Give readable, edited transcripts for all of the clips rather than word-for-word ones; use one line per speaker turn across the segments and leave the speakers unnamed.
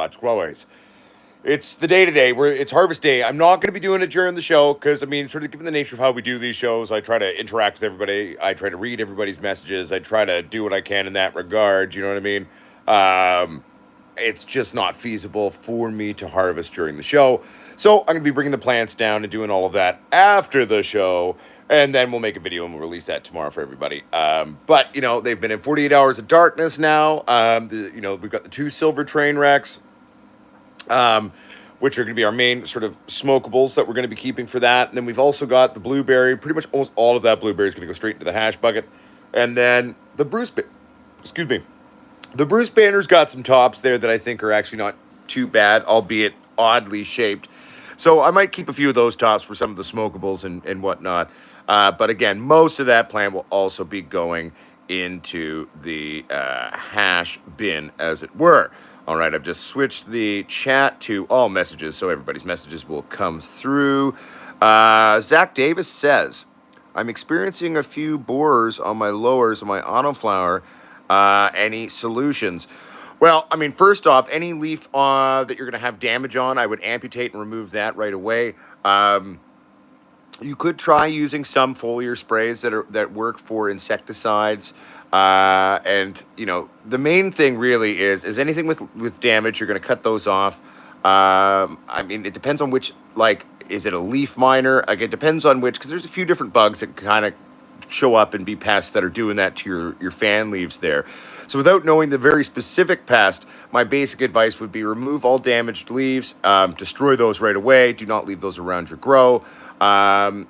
Potsquatch Growers. It's the day today. It's harvest day. I'm not going to be doing it during the show because, I mean, sort of given the nature of how we do these shows, I try to interact with everybody. I try to read everybody's messages. I try to do what I can in that regard. You know what I mean? It's just not feasible for me to harvest during the show. So I'm going to be bringing the plants down and doing all of that after the show. And then we'll make a video and we'll release that tomorrow for everybody. But, they've been in 48 hours of darkness now. We've got the 2 silver train wrecks, which are going to be our main sort of smokables that we're going to be keeping for that. And then we've also got the blueberry. Pretty much almost all of that blueberry is going to go straight into the hash bucket. And then the the Bruce Banner's got some tops there that I think are actually not too bad, albeit oddly shaped. So I might keep a few of those tops for some of the smokables and whatnot. But again, most of that plant will also be going into the hash bin, as it were. All right, I've just switched the chat to all messages, so everybody's messages will come through. Zach Davis says, I'm experiencing a few borers on my lowers of my autoflower. Any solutions? Well, I mean, first off, any leaf that you're going to have damage on, I would amputate and remove that right away. You could try using some foliar sprays that work for insecticides. The main thing really is anything with damage, you're going to cut those off. I mean, it depends on which, is it a leaf miner? It depends on which, because there's a few different bugs that kind of show up and be pests that are doing that to your fan leaves there. So without knowing the very specific pest, my basic advice would be remove all damaged leaves, destroy those right away. Do not leave those around your grow. A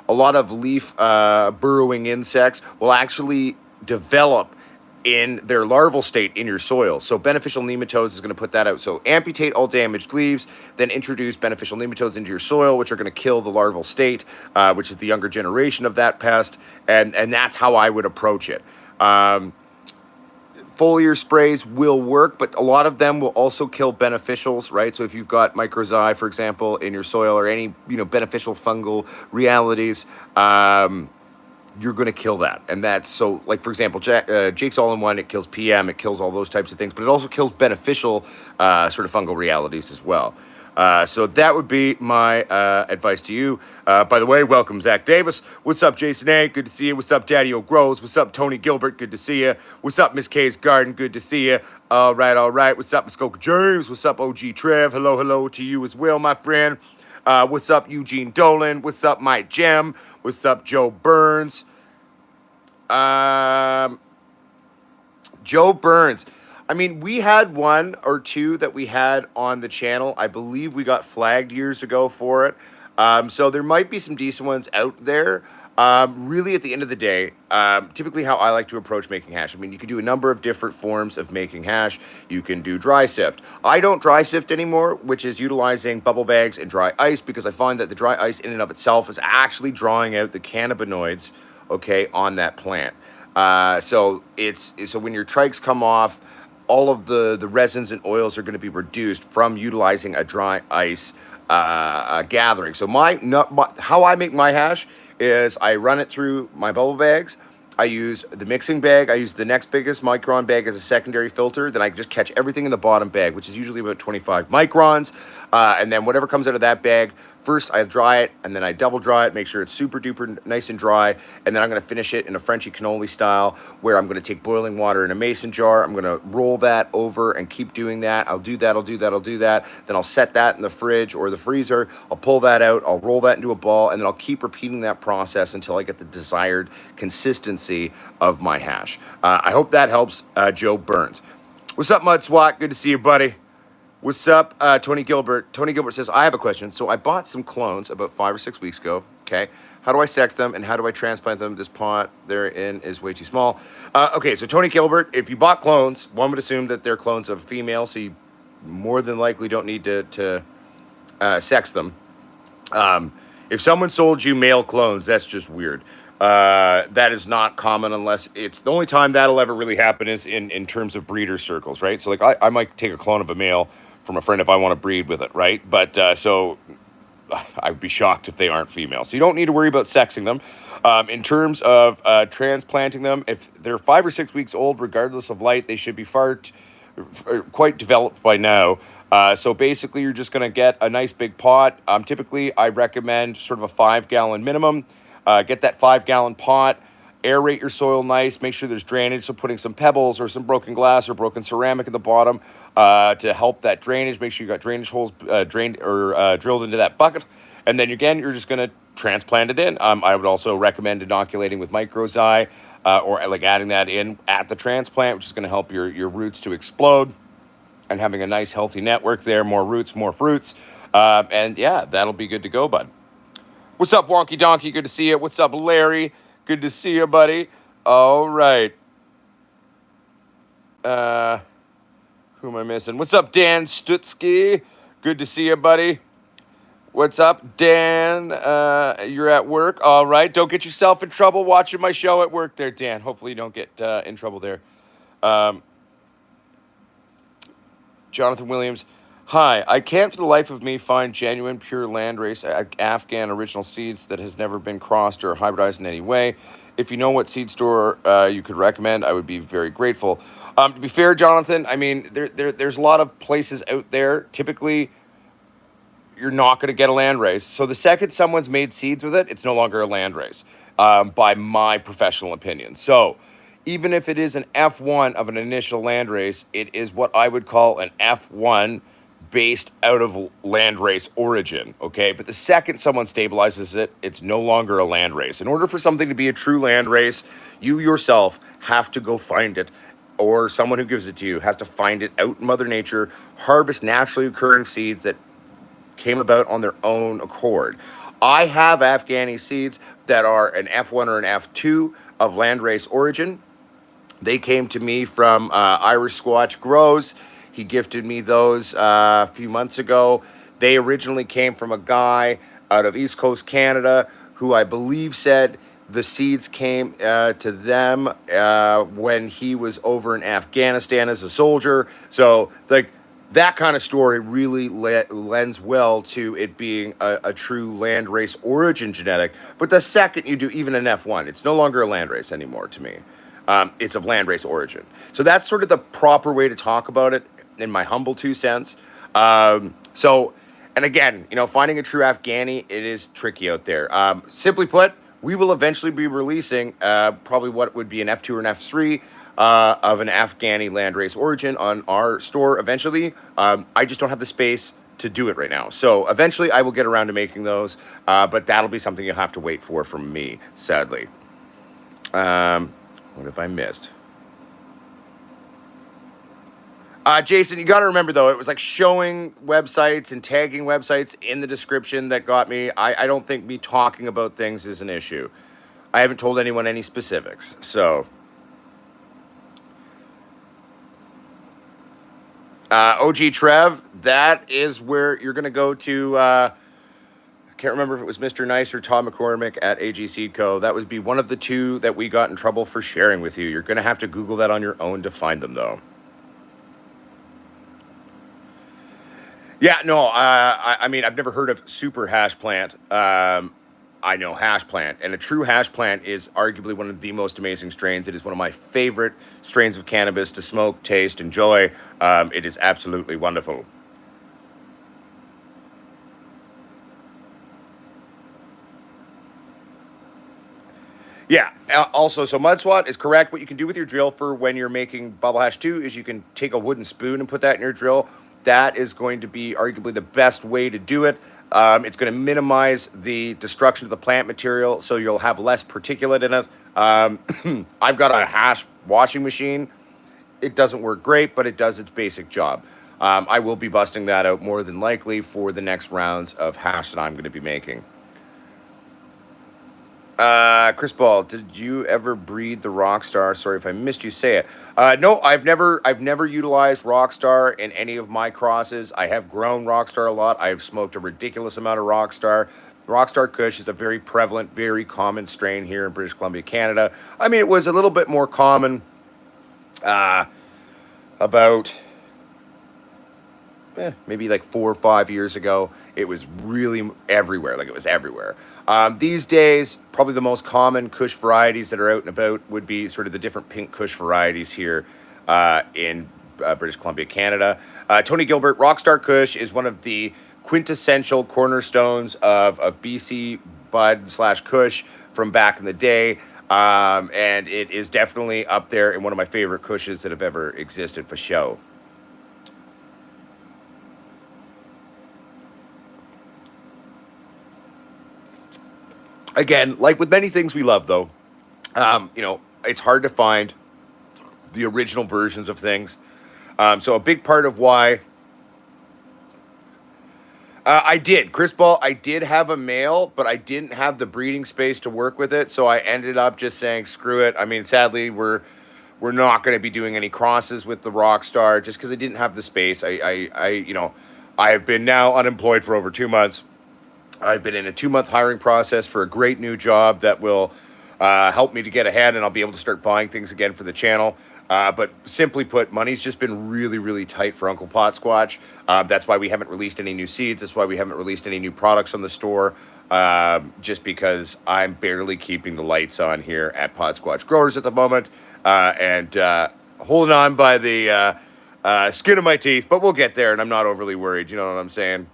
lot of leaf burrowing insects will actually develop in their larval state in your soil. So beneficial nematodes is going to put that out. So amputate all damaged leaves, then introduce beneficial nematodes into your soil, which are going to kill the larval state, which is the younger generation of that pest. And that's how I would approach it. Foliar sprays will work, but a lot of them will also kill beneficials, right? So if you've got microzyme, for example, in your soil or any, beneficial fungal realities, you're going to kill that. And that's so, for example, Jake's All-in-One, it kills PM, it kills all those types of things, but it also kills beneficial sort of fungal realities as well. So that would be my advice to you. By the way, welcome, Zach Davis. What's up, Jason A? Good to see you. What's up, Daddy O Grows? What's up, Tony Gilbert? Good to see you. What's up, Miss K's Garden? Good to see you. All right. What's up, Muskoka James? What's up, OG Trev? Hello to you as well, my friend. What's up, Eugene Dolan? What's up, Mike Gem? What's up, Joe Burns? Joe Burns. I mean, we had 1 or 2 that we had on the channel. I believe we got flagged years ago for it. So there might be some decent ones out there. Really, at the end of the day, typically how I like to approach making hash. I mean, you can do a number of different forms of making hash. You can do dry sift. I don't dry sift anymore, which is utilizing bubble bags and dry ice, because I find that the dry ice in and of itself is actually drawing out the cannabinoids, okay, on that plant. So when your trikes come off, all of the resins and oils are going to be reduced from utilizing a dry ice gathering. So how I make my hash is I run it through my bubble bags. I use the mixing bag. I use the next biggest micron bag as a secondary filter. Then I just catch everything in the bottom bag, which is usually about 25 microns. And then whatever comes out of that bag, first I dry it, and then I double dry it, make sure it's super duper nice and dry. And then I'm going to finish it in a Frenchy cannoli style, where I'm going to take boiling water in a mason jar. I'm going to roll that over and keep doing that. I'll do that. Then I'll set that in the fridge or the freezer. I'll pull that out. I'll roll that into a ball, and then I'll keep repeating that process until I get the desired consistency of my hash. I hope that helps, Joe Burns. What's up, Mud Swat? Good to see you, buddy. What's up, Tony Gilbert? Tony Gilbert says, I have a question. So I bought some clones about 5 or 6 weeks ago, okay? How do I sex them, and how do I transplant them? This pot they're in is way too small. Okay, so Tony Gilbert, if you bought clones, one would assume that they're clones of female, so you more than likely don't need to sex them. If someone sold you male clones, that's just weird. That is not common, unless it's the only time that'll ever really happen is in terms of breeder circles, right? So I might take a clone of a male from a friend if I want to breed with it, right? But so I would be shocked if they aren't female. So you don't need to worry about sexing them. In terms of transplanting them, if they're 5 or 6 weeks old, regardless of light, they should be far quite developed by now. So basically, you're just going to get a nice big pot. Typically, I recommend sort of a 5 gallon minimum. Get that 5 gallon pot, aerate your soil nice, make sure there's drainage. So putting some pebbles or some broken glass or broken ceramic at the bottom to help that drainage. Make sure you got drainage holes drained or drilled into that bucket. And then again, you're just going to transplant it in. I would also recommend inoculating with microzyme or like adding that in at the transplant, which is going to help your roots to explode and having a nice healthy network there. More roots, more fruits. And yeah, that'll be good to go, bud. What's up, Wonky Donkey? Good to see you. What's up, Larry? Good to see you, buddy. All right. Who am I missing? What's up, Dan Stutzky? Good to see you, buddy. What's up, Dan? You're at work. All right. Don't get yourself in trouble watching my show at work there, Dan. Hopefully you don't get in trouble there. Jonathan Williams. Hi, I can't for the life of me find genuine pure landrace Afghan original seeds that has never been crossed or hybridized in any way. If you know what seed store you could recommend, I would be very grateful. To be fair, Jonathan, I mean, there's a lot of places out there. Typically, you're not going to get a landrace. So the second someone's made seeds with it, it's no longer a landrace, by my professional opinion. So even if it is an F1 of an initial landrace, it is what I would call an F1 based out of landrace origin, okay? But the second someone stabilizes it, it's no longer a landrace. In order for something to be a true landrace, you yourself have to go find it, or someone who gives it to you has to find it out in Mother Nature, harvest naturally occurring seeds that came about on their own accord. I have Afghani seeds that are an F1 or an F2 of landrace origin. They came to me from Irish Squatch Growers. He gifted me those a few months ago. They originally came from a guy out of East Coast Canada who I believe said the seeds came to them when he was over in Afghanistan as a soldier. So, like, that kind of story really lends well to it being a true landrace origin genetic. But the second you do even an F1, it's no longer a landrace anymore to me. It's of landrace origin. So that's sort of the proper way to talk about it, in my humble 2 cents. And again, you know, finding a true Afghani, it is tricky out there. Simply put, we will eventually be releasing probably what would be an F2 or an F3 of an Afghani landrace origin on our store eventually. I just don't have the space to do it right now. So eventually I will get around to making those, but that'll be something you'll have to wait for from me, sadly. What have I missed? Jason, you got to remember, though, it was like showing websites and tagging websites in the description that got me. I don't think me talking about things is an issue. I haven't told anyone any specifics. So, OG Trev, that is where you're going to go to. I can't remember if it was Mr. Nice or Todd McCormick at AG Seed Co. That would be one of the two that we got in trouble for sharing with you. You're going to have to Google that on your own to find them, though. Yeah, no, I mean, I've never heard of super hash plant. I know hash plant, and a true hash plant is arguably one of the most amazing strains. It is one of my favorite strains of cannabis to smoke, taste, enjoy. It is absolutely wonderful. Yeah. Also, so mud swat is correct. What you can do with your drill for when you're making bubble hash 2 is you can take a wooden spoon and put that in your drill. That is going to be arguably the best way to do it. It's going to minimize the destruction of the plant material, so you'll have less particulate in it. I've got a hash washing machine. It doesn't work great, but it does its basic job. I will be busting that out more than likely for the next rounds of hash that I'm going to be making. Chris Ball, did you ever breed the Rockstar? Sorry if I missed you say it. No, I've never utilized Rockstar in any of my crosses. I have grown Rockstar a lot. I've smoked a ridiculous amount of Rockstar. Rockstar Kush is a very prevalent, very common strain here in British Columbia, Canada. I mean, it was a little bit more common about maybe like 4 or 5 years ago. It was really everywhere. Like, it was everywhere. These days, probably the most common Kush varieties that are out and about would be sort of the different pink Kush varieties here in British Columbia, Canada. Tony Gilbert, Rockstar Kush is one of the quintessential cornerstones of BC Bud slash Kush from back in the day. And it is definitely up there in one of my favorite Kushes that have ever existed for show. Again, like with many things we love, though, it's hard to find the original versions of things. So a big part of why I did. Chris Ball, I did have a male, but I didn't have the breeding space to work with it. So I ended up just saying, screw it. I mean, sadly, we're not going to be doing any crosses with the Rockstar just because I didn't have the space. I have been now unemployed for over 2 months. I've been in a 2 month hiring process for a great new job that will help me to get ahead, and I'll be able to start buying things again for the channel. But simply put, money's just been really, really tight for Uncle Potsquatch. That's why we haven't released any new seeds. That's why we haven't released any new products on the store. Just because I'm barely keeping the lights on here at Potsquatch Growers at the moment, and holding on by the skin of my teeth. But we'll get there, and I'm not overly worried. You know what I'm saying?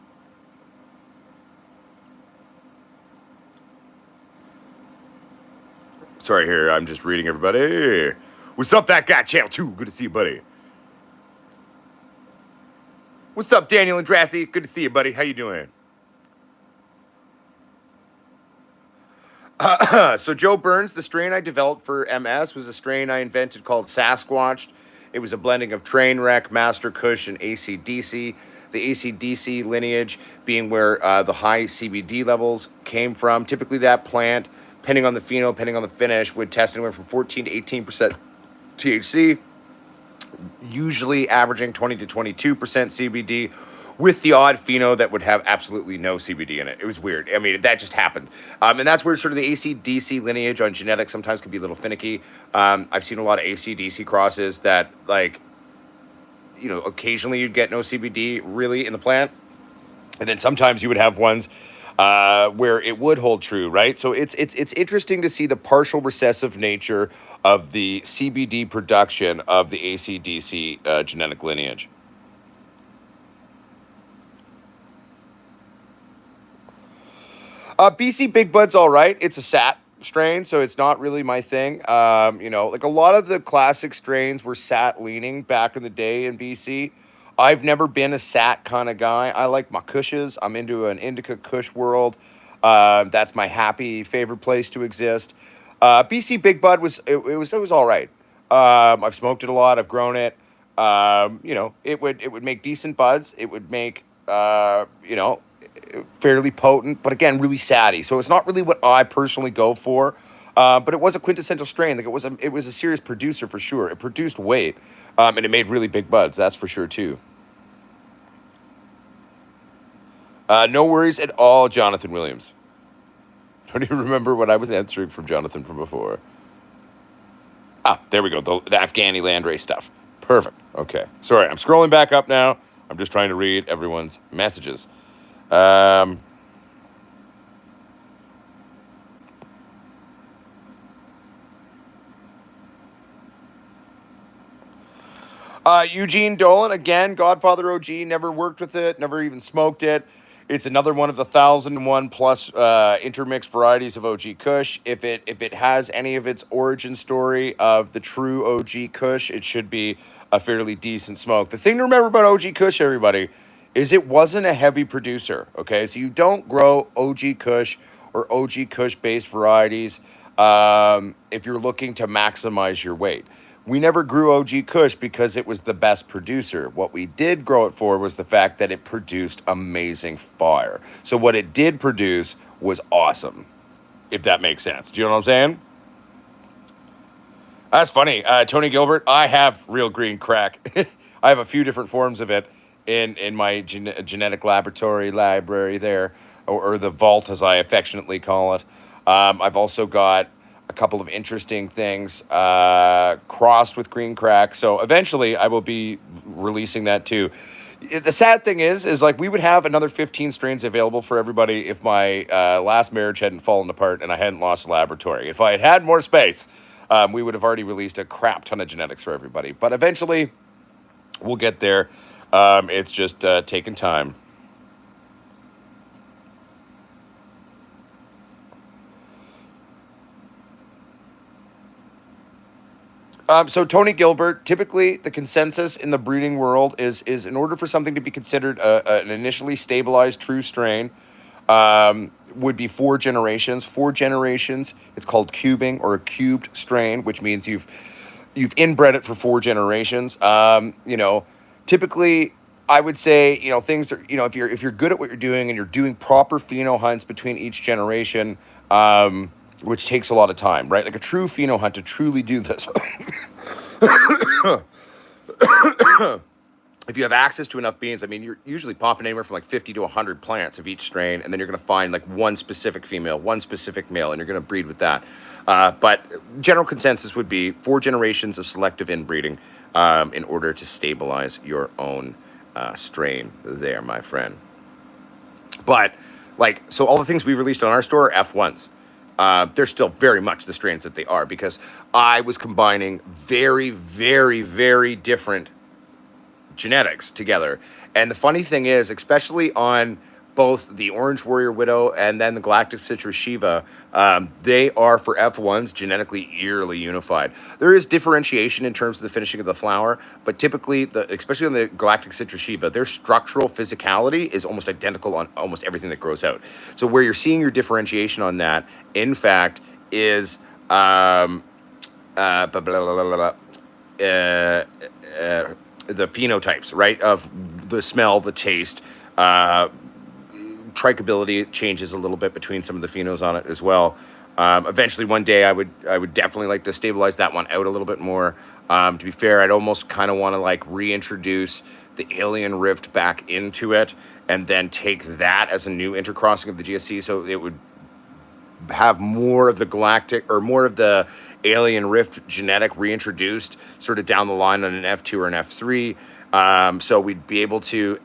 Sorry here, I'm just reading everybody. What's up, that guy, Channel 2? Good to see you, buddy. What's up, Daniel and Drasty? Good to see you, buddy. How you doing? So Joe Burns, the strain I developed for MS was a strain I invented called Sasquatch. It was a blending of Trainwreck, Master Kush, and ACDC. The ACDC lineage being where the high CBD levels came from. Typically that plant, depending on the pheno, depending on the finish, would test anywhere from 14 to 18% THC, usually averaging 20 to 22% CBD, with the odd pheno that would have absolutely no CBD in it. It was weird. I mean, that just happened. And that's where sort of the ACDC lineage on genetics sometimes can be a little finicky. I've seen a lot of ACDC crosses that, like, occasionally you'd get no CBD really in the plant. And then sometimes you would have ones where it would hold true, right? So it's interesting to see the partial recessive nature of the CBD production of the ACDC genetic lineage. BC Big Bud's all right. It's a SAT strain, so it's not really my thing. Like a lot of the classic strains were SAT leaning back in the day in BC. I've never been a SAT kind of guy. I like my Kushes. I'm into an indica Kush world. That's my happy favorite place to exist. BC Big Bud was all right. I've smoked it a lot. I've grown it. It would make decent buds. It would make fairly potent, but again, really satty. So it's not really what I personally go for. But it was a quintessential strain. Like it was a serious producer for sure. It produced weight, and it made really big buds. That's for sure too. No worries at all, Jonathan Williams. I don't even remember what I was answering from Jonathan from before. Ah, there we go. The Afghani landrace stuff. Perfect. Okay. Sorry, I'm scrolling back up now. I'm just trying to read everyone's messages. Eugene Dolan, again, Godfather OG, never worked with it, never even smoked it. It's another one of the 1,001 plus intermixed varieties of OG Kush. If it has any of its origin story of the true OG Kush, it should be a fairly decent smoke. The thing to remember about OG Kush, everybody, is it wasn't a heavy producer, okay? So you don't grow OG Kush or OG Kush-based varieties if you're looking to maximize your weight. We never grew OG Kush because it was the best producer. What we did grow it for was the fact that it produced amazing fire. So what it did produce was awesome, if that makes sense. Do you know what I'm saying? That's funny. Tony Gilbert, I have real green crack. I have a few different forms of it in my genetic library there, or the vault, as I affectionately call it. I've also got a couple of interesting things crossed with green crack. So eventually I will be releasing that too. The sad thing is like we would have another 15 strains available for everybody if my last marriage hadn't fallen apart and I hadn't lost the laboratory. If I had had more space, we would have already released a crap ton of genetics for everybody. But eventually We'll get there. It's just taking time. So Tony Gilbert, typically the consensus in the breeding world is in order for something to be considered an initially stabilized true strain, would be 4 generations. 4 generations. It's called cubing or a cubed strain, which means you've inbred it for 4 generations. Typically, I would say things are if you're good at what you're doing and you're doing proper pheno hunts between each generation. Which takes a lot of time, right? Like a true pheno hunt to truly do this. If you have access to enough beans, I mean, you're usually popping anywhere from like 50 to 100 plants of each strain, and then you're going to find like one specific female, one specific male, and you're going to breed with that. But general consensus would be 4 generations of selective inbreeding in order to stabilize your own strain there, my friend. But so all the things we've released on our store are F1s. They're still very much the strains that they are because I was combining very, very, very different genetics together. And the funny thing is, especially on both the Orange Warrior Widow and then the Galactic Citrus Shiva, they are for F1s genetically eerily unified. There is differentiation in terms of the finishing of the flower, but typically, especially on the Galactic Citrus Shiva, their structural physicality is almost identical on almost everything that grows out. So where you're seeing your differentiation on that, in fact, is blah, blah, blah, blah, blah, the phenotypes, right? Of the smell, the taste, trichability changes a little bit between some of the phenos on it as well. Eventually, one day, I would definitely like to stabilize that one out a little bit more. To be fair, I'd almost kind of want to like reintroduce the Alien Rift back into it, and then take that as a new intercrossing of the GSC, so it would have more of the galactic or more of the Alien Rift genetic reintroduced sort of down the line on an F2 or an F3. So we'd be able to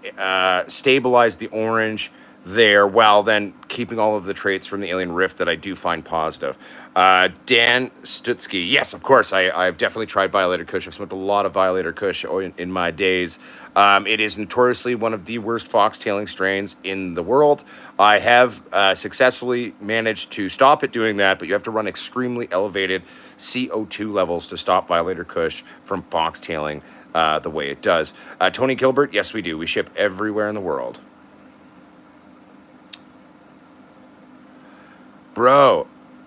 stabilize the orange there while then keeping all of the traits from the Alien Rift that I do find positive. Dan Stutzky, yes, of course, I've definitely tried Violator Kush. I've smoked a lot of Violator Kush in my days. It is notoriously one of the worst foxtailing strains in the world. I have successfully managed to stop it doing that, but you have to run extremely elevated CO2 levels to stop Violator Kush from foxtailing the way it does. Tony Gilbert, yes, we do. We ship everywhere in the world. Bro,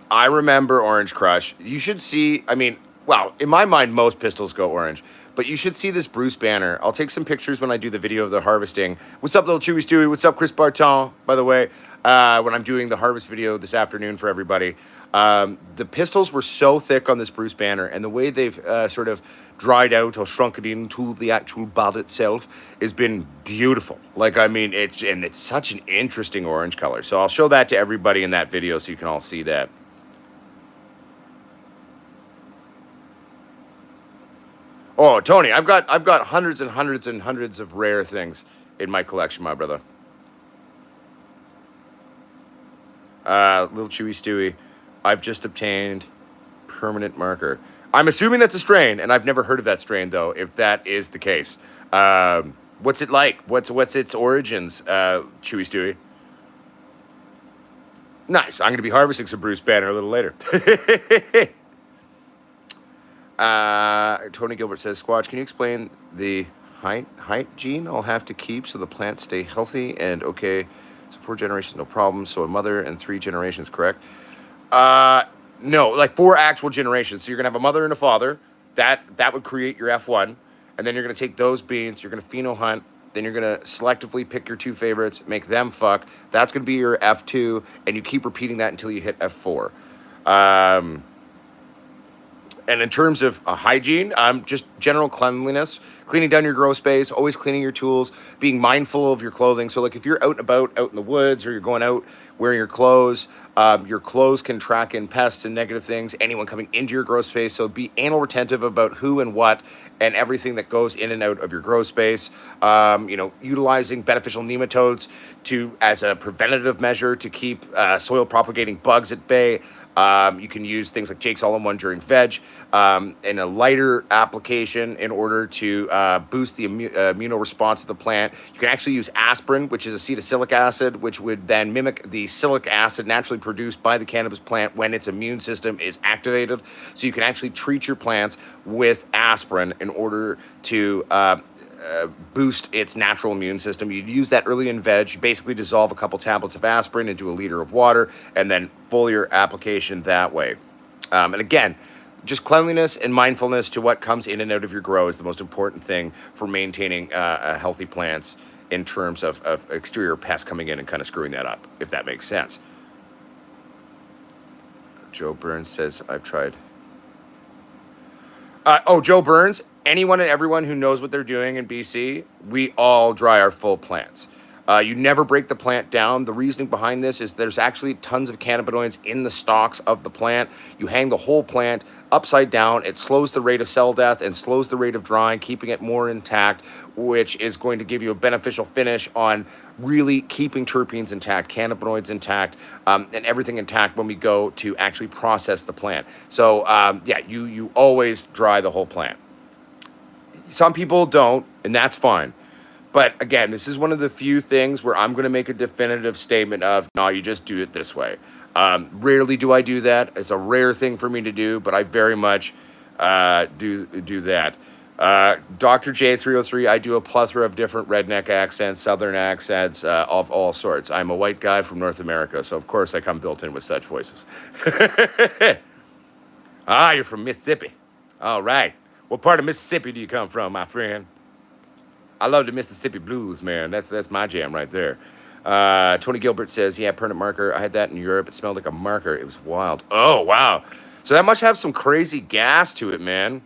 I remember Orange Crush. You should see, I mean, well, in my mind, most pistols go orange, but you should see this Bruce banner. I'll take some pictures when I do the video of the harvesting. What's up, little Chewy Stewie? What's up, Chris Barton, by the way, when I'm doing the harvest video this afternoon for everybody. The pistils were so thick on this Bruce banner, and the way they've sort of dried out or shrunk it into the actual bud itself has been beautiful. Like, I mean, it's such an interesting orange color. So I'll show that to everybody in that video so you can all see that. Oh, Tony, I've got hundreds and hundreds and hundreds of rare things in my collection, my brother. Little Chewy Stewie, I've just obtained permanent marker. I'm assuming that's a strain, and I've never heard of that strain, though, if that is the case. What's it like? What's its origins, Chewy Stewie? Nice. I'm going to be harvesting some Bruce Banner a little later. Tony Gilbert says, Squatch, can you explain the height gene I'll have to keep so the plants stay healthy and okay? So 4 generations, no problem. So a mother and 3 generations, correct? No, like 4 actual generations. So you're gonna have a mother and a father. That would create your F1, and then you're gonna take those beans. You're gonna pheno hunt. Then you're gonna selectively pick your 2 favorites, make them fuck. That's gonna be your F2, and you keep repeating that until you hit F4. And in terms of hygiene, just general cleanliness, cleaning down your grow space, always cleaning your tools, being mindful of your clothing. So like if you're out and about, out in the woods, or you're going out wearing your clothes can track in pests and negative things, anyone coming into your grow space. So be anal retentive about who and what and everything that goes in and out of your grow space. Utilizing beneficial nematodes as a preventative measure to keep soil propagating bugs at bay. You can use things like Jake's All-in-One during veg in a lighter application in order to boost the immunoresponse of the plant. You can actually use aspirin, which is acetylsilic acid, which would then mimic the silic acid naturally produced by the cannabis plant when its immune system is activated. So you can actually treat your plants with aspirin in order to boost its natural immune system. You'd use that early in veg. You basically dissolve a couple tablets of aspirin into a liter of water and then foliar application that way. And again, just cleanliness and mindfulness to what comes in and out of your grow is the most important thing for maintaining healthy plants in terms of exterior pests coming in and kind of screwing that up, if that makes sense. Joe Burns says, I've tried. Joe Burns, anyone and everyone who knows what they're doing in BC, we all dry our full plants. You never break the plant down. The reasoning behind this is there's actually tons of cannabinoids in the stalks of the plant. You hang the whole plant upside down. It slows the rate of cell death and slows the rate of drying, keeping it more intact, which is going to give you a beneficial finish on really keeping terpenes intact, cannabinoids intact, and everything intact when we go to actually process the plant. So, you always dry the whole plant. Some people don't, and that's fine. But again, this is one of the few things where I'm going to make a definitive statement of, no, you just do it this way. Rarely do I do that. It's a rare thing for me to do, but I very much do that. Dr. J303, I do a plethora of different redneck accents, southern accents, of all sorts. I'm a white guy from North America, so of course I come built in with such voices. You're from Mississippi. All right. What part of Mississippi do you come from, my friend? I love the Mississippi blues, man. That's my jam right there. Tony Gilbert says, yeah, permanent marker. I had that in Europe. It smelled like a marker. It was wild. Oh, wow. So that must have some crazy gas to it, man.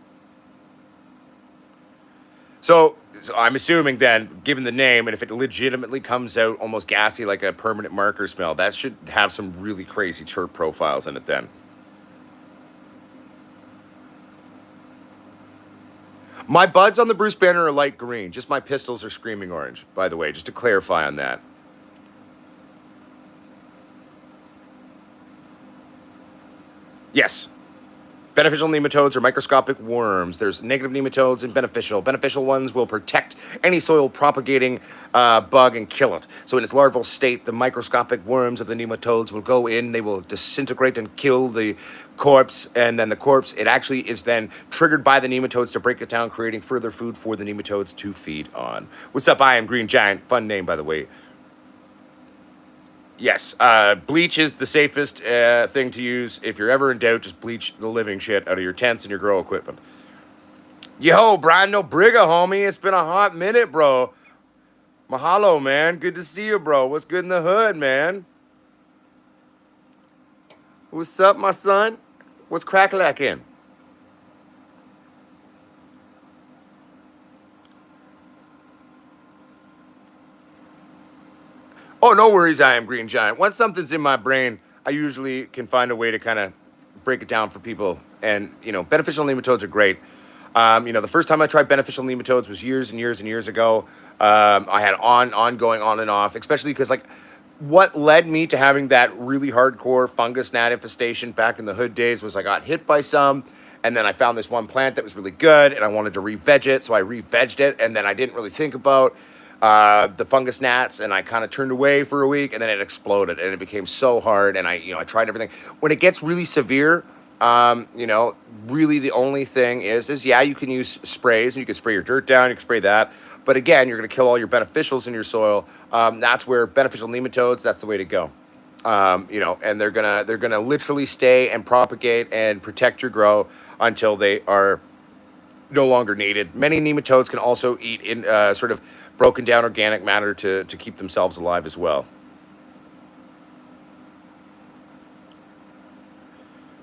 So I'm assuming then, given the name, and if it legitimately comes out almost gassy like a permanent marker smell, that should have some really crazy terp profiles in it then. My buds on the Bruce Banner are light green. Just my pistils are screaming orange, by the way, just to clarify on that. Yes. Beneficial nematodes are microscopic worms. There's negative nematodes and beneficial. Beneficial ones will protect any soil propagating bug and kill it. So in its larval state, the microscopic worms of the nematodes will go in, they will disintegrate and kill the corpse, and then the corpse, it actually is then triggered by the nematodes to break it down, creating further food for the nematodes to feed on. What's up? I am Green Giant. Fun name, by the way. Yes, bleach is the safest thing to use. If you're ever in doubt, just bleach the living shit out of your tents and your grow equipment. Yo, Brian No Brigga, homie. It's been a hot minute, bro. Mahalo, man. Good to see you, bro. What's good in the hood, man? What's up, my son? What's crack-a-lackin'? Oh, no worries, I am Green Giant. Once something's in my brain, I usually can find a way to kind of break it down for people. And, beneficial nematodes are great. The first time I tried beneficial nematodes was years and years and years ago. I had ongoing on and off, especially because, what led me to having that really hardcore fungus gnat infestation back in the hood days was I got hit by some, and then I found this one plant that was really good, and I wanted to re-veg it, so I re-vegged it, and then I didn't really think about the fungus gnats, and I kind of turned away for a week, and then it exploded, and it became so hard, and I tried everything. When it gets really severe, really the only thing is you can use sprays, and you can spray your dirt down, you can spray that, but again, you're going to kill all your beneficials in your soil. That's where beneficial nematodes, that's the way to go. And they're gonna literally stay and propagate and protect your grow until they are no longer needed. Many nematodes can also eat in sort of broken down organic matter to keep themselves alive as well.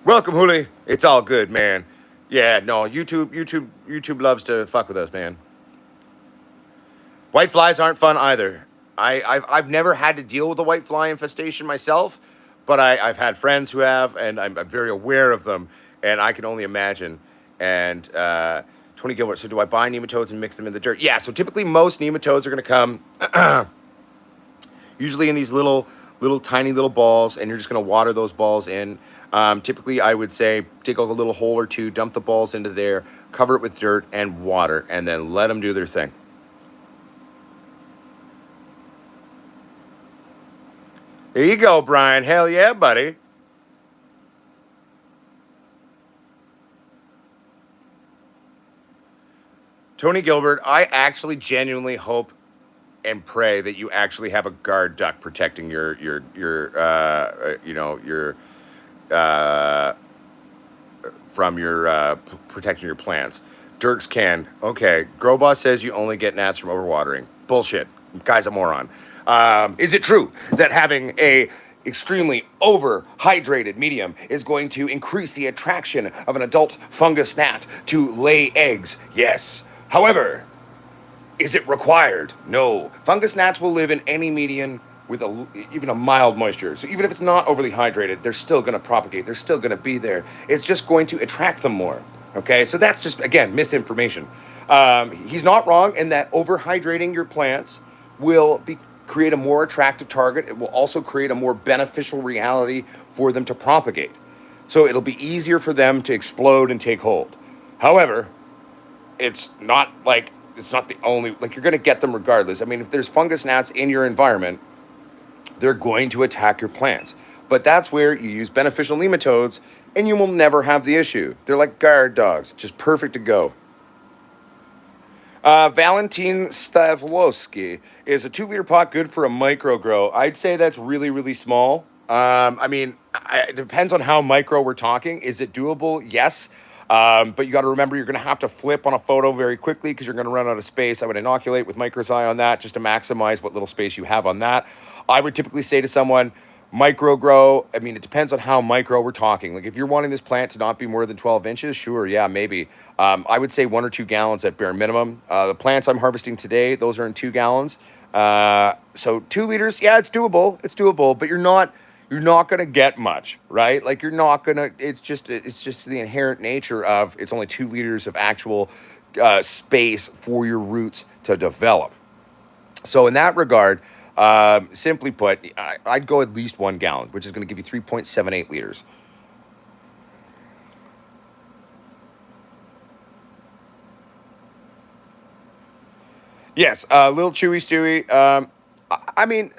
Welcome, Huli. It's all good, man. Yeah, no, YouTube loves to fuck with us, man. White flies aren't fun either. I've never had to deal with a white fly infestation myself, but I've had friends who have, and I'm very aware of them, and I can only imagine. And Tony Gilbert, so do I buy nematodes and mix them in the dirt? Yeah, so typically most nematodes are going to come usually in these little little tiny little balls, and you're just going to water those balls in. Typically, I would say dig a little hole or two, dump the balls into there, cover it with dirt and water, and then let them do their thing. There you go, Brian. Hell yeah, buddy. Tony Gilbert, I actually genuinely hope and pray that you actually have a guard duck protecting your uh, from your protecting your plants. Dirks can. Okay. Growboss says you only get gnats from overwatering. Bullshit. Guy's a moron. Is it true that having a extremely overhydrated medium is going to increase the attraction of an adult fungus gnat to lay eggs? Yes. However, is it required? No. Fungus gnats will live in any medium with even a mild moisture. So even if it's not overly hydrated, they're still going to propagate. They're still going to be there. It's just going to attract them more. Okay, so that's just, again, misinformation. He's not wrong in that overhydrating your plants will create a more attractive target. It will also create a more beneficial reality for them to propagate. So it'll be easier for them to explode and take hold. However, it's not the only, like, you're going to get them regardless. I mean, if there's fungus gnats in your environment, they're going to attack your plants. But that's where you use beneficial nematodes and you will never have the issue. They're like guard dogs, just perfect to go. Valentin Stavlowski, is a 2 liter pot good for a micro grow? I'd say that's really, really small. I mean, it depends on how micro we're talking. Is it doable? Yes. But you got to remember, you're going to have to flip on a photo very quickly because you're going to run out of space. I would inoculate with microZai on that just to maximize what little space you have on that. I would typically say to someone, micro grow. I mean, it depends on how micro we're talking. Like, if you're wanting this plant to not be more than 12 inches, sure, yeah, maybe. I would say 1 or 2 gallons at bare minimum. The plants I'm harvesting today, those are in 2 gallons. So 2 liters, yeah, it's doable. It's doable, but you're not going to get much, right? Like, you're not going to, it's just the inherent nature of, it's only 2 liters of actual space for your roots to develop. So in that regard, simply put, I'd go at least 1 gallon, which is going to give you 3.78 liters. Yes, little chewy stewy. I mean,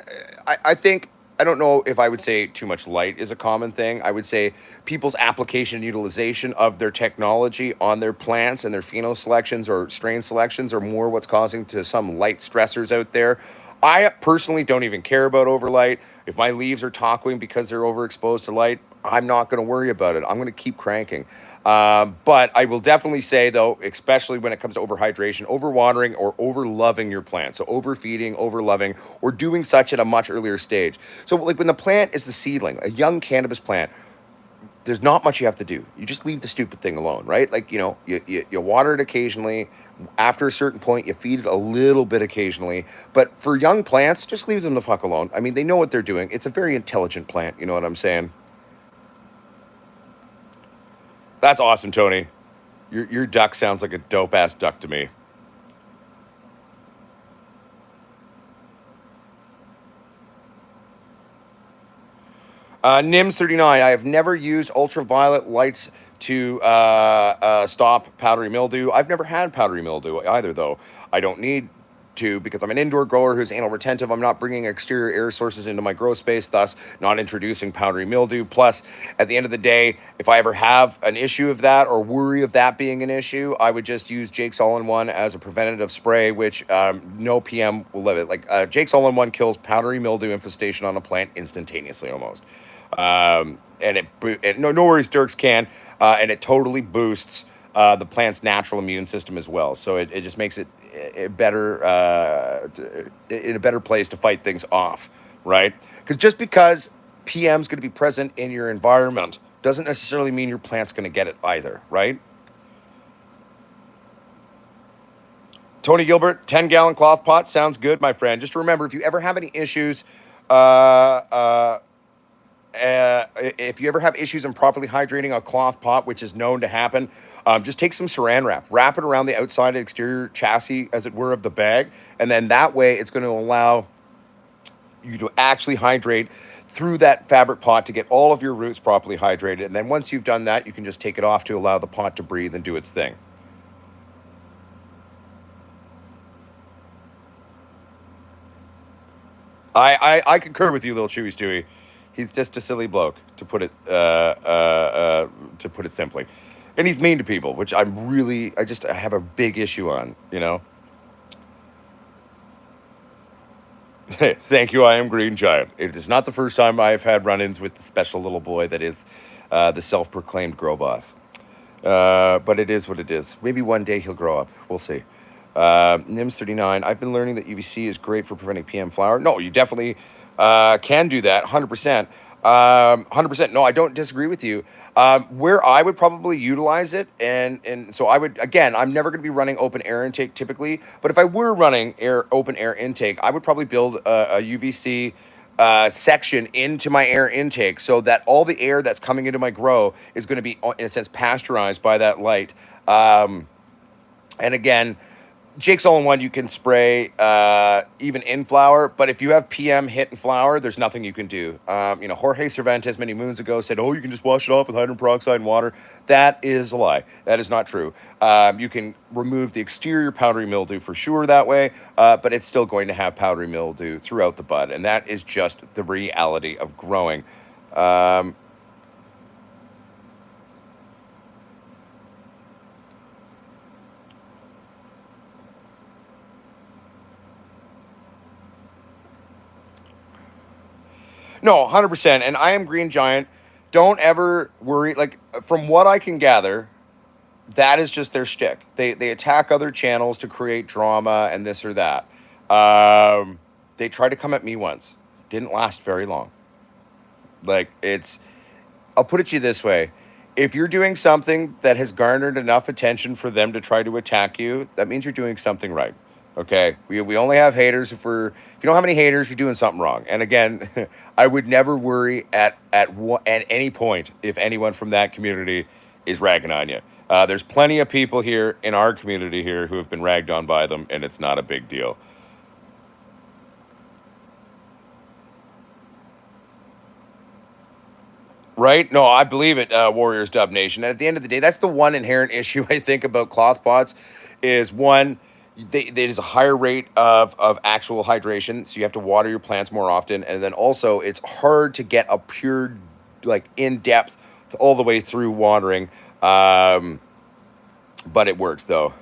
I think, I don't know if I would say too much light is a common thing. I would say people's application and utilization of their technology on their plants and their pheno selections or strain selections are more what's causing to some light stressors out there. I personally don't even care about overlight. If my leaves are tockling because they're overexposed to light, I'm not going to worry about it. I'm going to keep cranking. But I will definitely say, though, especially when it comes to overhydration, overwatering, or overloving your plant. So overfeeding, overloving, or doing such at a much earlier stage. So, like, when the plant is the seedling, a young cannabis plant, there's not much you have to do. You just leave the stupid thing alone, right? Like, you water it occasionally. After a certain point, you feed it a little bit occasionally. But for young plants, just leave them the fuck alone. I mean, they know what they're doing. It's a very intelligent plant. You know what I'm saying? That's awesome, Tony. Your duck sounds like a dope ass duck to me. Nims 39. I have never used ultraviolet lights to stop powdery mildew. I've never had powdery mildew either, though. I don't need to because I'm an indoor grower who's anal retentive. I'm not bringing exterior air sources into my grow space, thus not introducing powdery mildew. Plus, at the end of the day, if I ever have an issue of that or worry of that being an issue, I would just use Jake's All-in-One as a preventative spray, which no PM will live it. Like, Jake's All-in-One kills powdery mildew infestation on a plant instantaneously almost. No worries, Dirks can, and it totally boosts the plant's natural immune system as well. So it just makes it a better in a better place to fight things off, right? Because just because PM's going to be present in your environment doesn't necessarily mean your plant's going to get it either, right? Tony Gilbert, 10-gallon cloth pot sounds good, my friend. Just remember, if you ever have any issues, uh, uh, if you ever have issues in properly hydrating a cloth pot, which is known to happen, just take some saran wrap it around the outside exterior chassis, as it were, of the bag, and then that way it's going to allow you to actually hydrate through that fabric pot to get all of your roots properly hydrated. And then once you've done that, you can just take it off to allow the pot to breathe and do its thing. I concur with you, little Chewy Stewie. He's just a silly bloke, to put it simply, and he's mean to people, which I have a big issue on. You know. Thank you. I am Green Giant. It is not the first time I have had run-ins with the special little boy that is the self-proclaimed grow boss. But it is what it is. Maybe one day he'll grow up. We'll see. NIMS 39. I've been learning that UVC is great for preventing PM flower. No, you definitely can do that. 100%. 100%. No, I don't disagree with you. Where I would probably utilize it, and so I would, again, I'm never going to be running open air intake typically, but if I were running open air intake, I would probably build a UVC section into my air intake so that all the air that's coming into my grow is going to be, in a sense, pasteurized by that light. And again, Jake's All-in-One, you can spray even in flower, but if you have PM hit in flower, there's nothing you can do. Jorge Cervantes many moons ago said, oh, you can just wash it off with hydrogen peroxide and water. That is a lie. That is not true. You can remove the exterior powdery mildew for sure that way, but it's still going to have powdery mildew throughout the bud, and that is just the reality of growing. No, 100%. And I am Green Giant. Don't ever worry. Like, from what I can gather, that is just their shtick. They attack other channels to create drama and this or that. They tried to come at me once. Didn't last very long. Like, I'll put it to you this way. If you're doing something that has garnered enough attention for them to try to attack you, that means you're doing something right. Okay, we only have haters if you don't have any haters, you're doing something wrong. And again, I would never worry at any point if anyone from that community is ragging on you. There's plenty of people here in our community here who have been ragged on by them, and it's not a big deal. Right? No, I believe it, Warriors Dub Nation. And at the end of the day, that's the one inherent issue I think about cloth pots is one, there is a higher rate of actual hydration, so you have to water your plants more often. And then also, it's hard to get a pure, like, in-depth, all the way through watering. But it works, though.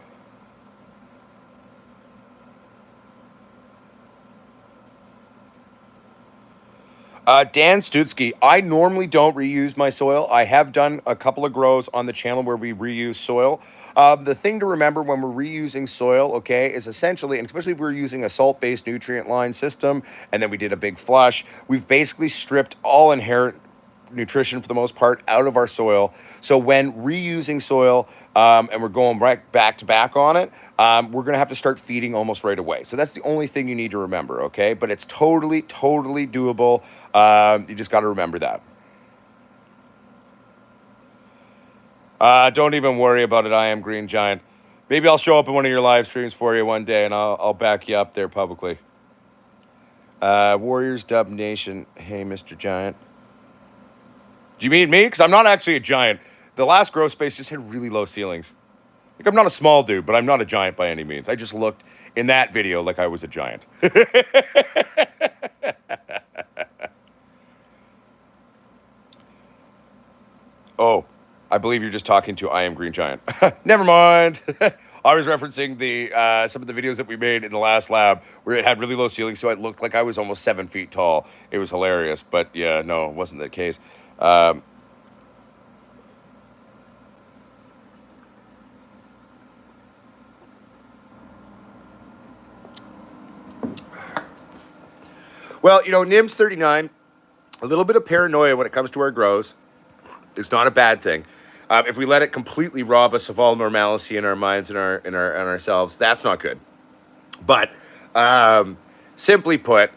Dan Stutzky, I normally don't reuse my soil. I have done a couple of grows on the channel where we reuse soil. The thing to remember when we're reusing soil, okay, is essentially, and especially if we're using a salt-based nutrient line system, and then we did a big flush, we've basically stripped all inherent nutrition for the most part out of our soil. So when reusing soil and we're going right back to back on it, we're going to have to start feeding almost right away. So that's the only thing you need to remember, okay? But it's totally, totally doable. You just got to remember that. Don't even worry about it. I am Green Giant. Maybe I'll show up in one of your live streams for you one day and I'll back you up there publicly. Warriors Dub Nation. Hey, Mr. Giant. Do you mean me? Because I'm not actually a giant. The last grow space just had really low ceilings. Like, I'm not a small dude, but I'm not a giant by any means. I just looked in that video like I was a giant. Oh, I believe you're just talking to I Am Green Giant. Never mind. I was referencing some of the videos that we made in the last lab where it had really low ceilings, so it looked like I was almost 7 feet tall. It was hilarious, but yeah, no, it wasn't the case. Well, NIMS 39, a little bit of paranoia when it comes to our grows is not a bad thing. If we let it completely rob us of all normalcy in our minds and ourselves, that's not good. But simply put,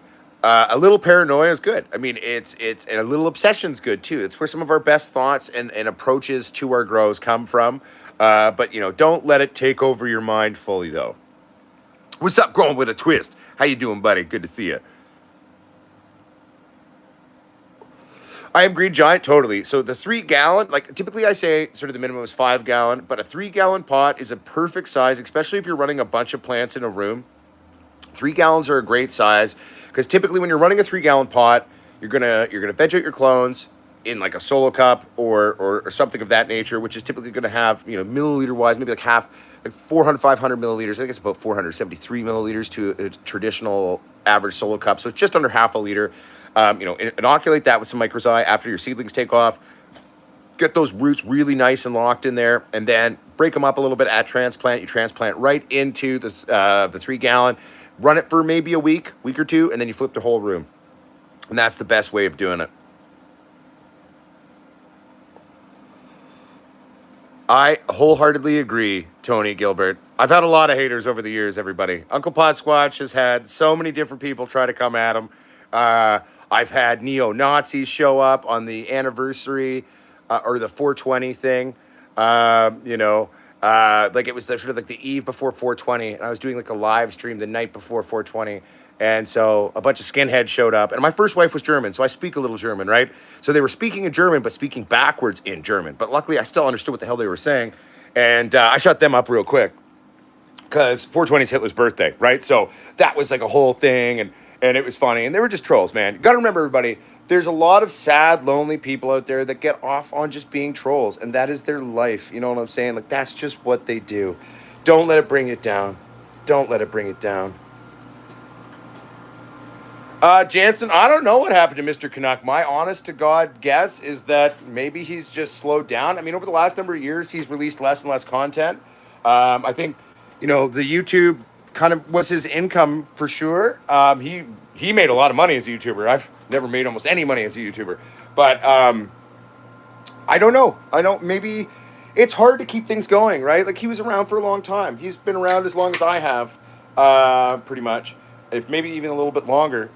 a little paranoia is good. I mean, it's and a little obsession's good too. It's where some of our best thoughts and approaches to our grows come from. But don't let it take over your mind fully, though. What's up, growing with a twist? How you doing, buddy? Good to see you. I am Green Giant, totally. So the 3 gallon, like typically I say sort of the minimum is 5 gallon, but a 3 gallon pot is a perfect size, especially if you're running a bunch of plants in a room. 3 gallons are a great size because typically when you're running a 3 gallon pot, you're gonna veg out your clones in like a solo cup or something of that nature, which is typically going to have, you know, milliliter wise, maybe like half, like 400, 500 milliliters. I think it's about 473 milliliters to a traditional average solo cup. So it's just under half a liter. You know, inoculate that with some microzyme after your seedlings take off. Get those roots really nice and locked in there, and then break them up a little bit at transplant. You transplant right into the 3 gallon. Run it for maybe a week or two, and then you flip the whole room. And that's the best way of doing it. I wholeheartedly agree, Tony Gilbert. I've had a lot of haters over the years, everybody. Uncle Potsquatch has had so many different people try to come at him. I've had neo-Nazis show up on the anniversary or the 420 thing. You know, like it was sort of like the eve before 420, and I was doing like a live stream the night before 420. And so a bunch of skinheads showed up. And my first wife was German, so I speak a little German, right? So they were speaking in German, but speaking backwards in German. But luckily, I still understood what the hell they were saying. And I shut them up real quick because 420 is Hitler's birthday, right? So that was like a whole thing, and it was funny. And they were just trolls, man. You got to remember, everybody, there's a lot of sad, lonely people out there that get off on just being trolls. And that is their life. You know what I'm saying? Like, that's just what they do. Don't let it bring it down. Don't let it bring it down. Jansen, I don't know what happened to Mr. Canuck. My honest to God guess is that maybe he's just slowed down. I mean, over the last number of years, he's released less and less content. I think, you know, the YouTube kind of was his income for sure. He made a lot of money as a YouTuber. I've never made almost any money as a YouTuber. But I don't know. Maybe it's hard to keep things going, right? Like, he was around for a long time. He's been around as long as I have, pretty much. If maybe even a little bit longer.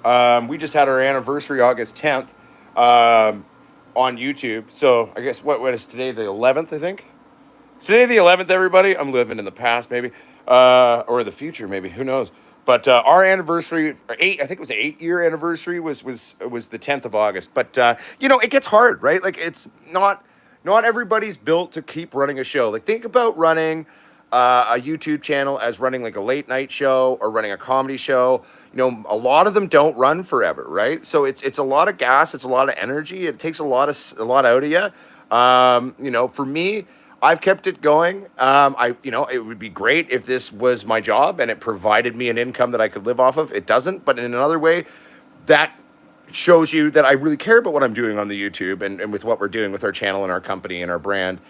We just had our anniversary August 10th on YouTube. So I guess what is today, the 11th, I think? It's today the 11th, everybody. I'm living in the past, maybe, or the future, maybe. Who knows? But our anniversary, I think it was an 8-year anniversary, was the 10th of August. But you know, it gets hard, right? Like, it's not everybody's built to keep running a show. Like, think about running a YouTube channel as running like a late night show or running a comedy show. You know, a lot of them don't run forever, right? So it's a lot of gas, it's a lot of energy, it takes a lot out of you. You know, for me, I've kept it going. You know, it would be great if this was my job and it provided me an income that I could live off of. It doesn't, but in another way, that shows you that I really care about what I'm doing on the YouTube and with what we're doing with our channel and our company and our brand,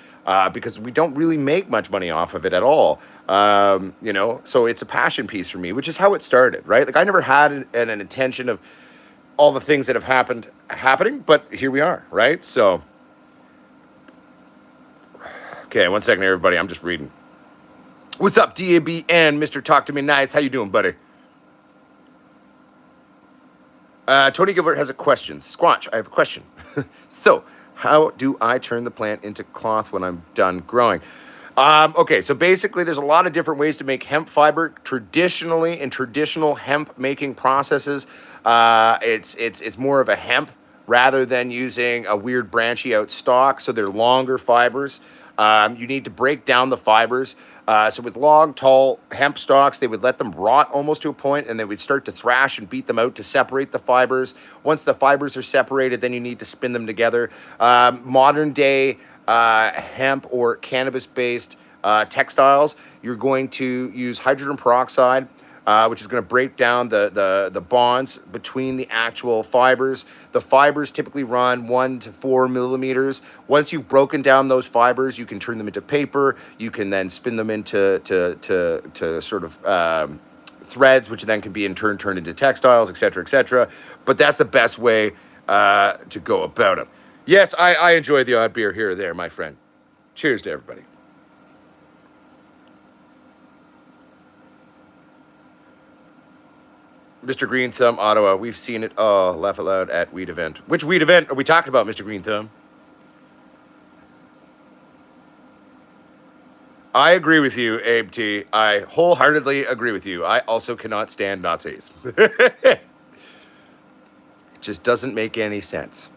because we don't really make much money off of it at all. You know, so it's a passion piece for me, which is how it started, right? Like, I never had an intention of all the things that have happening, but here we are, right? So, okay, 1 second, everybody. I'm just reading. What's up, DABN, Mr. Talk to Me Nice? How you doing, buddy? Tony Gilbert has a question. Squatch, I have a question. So, how do I turn the plant into cloth when I'm done growing? Okay, so basically there's a lot of different ways to make hemp fiber. Traditionally, in traditional hemp making processes, it's more of a hemp rather than using a weird branchy out stalk. So they're longer fibers. You need to break down the fibers. So with long, tall hemp stalks, they would let them rot almost to a point, and they would start to thrash and beat them out to separate the fibers. Once the fibers are separated, then you need to spin them together. Modern day hemp or cannabis-based textiles, you're going to use hydrogen peroxide, which is going to break down the bonds between the actual fibers. The fibers typically run 1 to 4 millimeters. Once you've broken down those fibers, you can turn them into paper. You can then spin them into sort of threads, which then can be in turn turned into textiles, et cetera, et cetera. But that's the best way to go about it. Yes, I enjoy the odd beer here or there, my friend. Cheers to everybody. Mr. Green Thumb, Ottawa. We've seen it. Oh, laugh out loud at weed event. Which weed event are we talking about, Mr. Green Thumb? I agree with you, Abe T. I wholeheartedly agree with you. I also cannot stand Nazis. It just doesn't make any sense.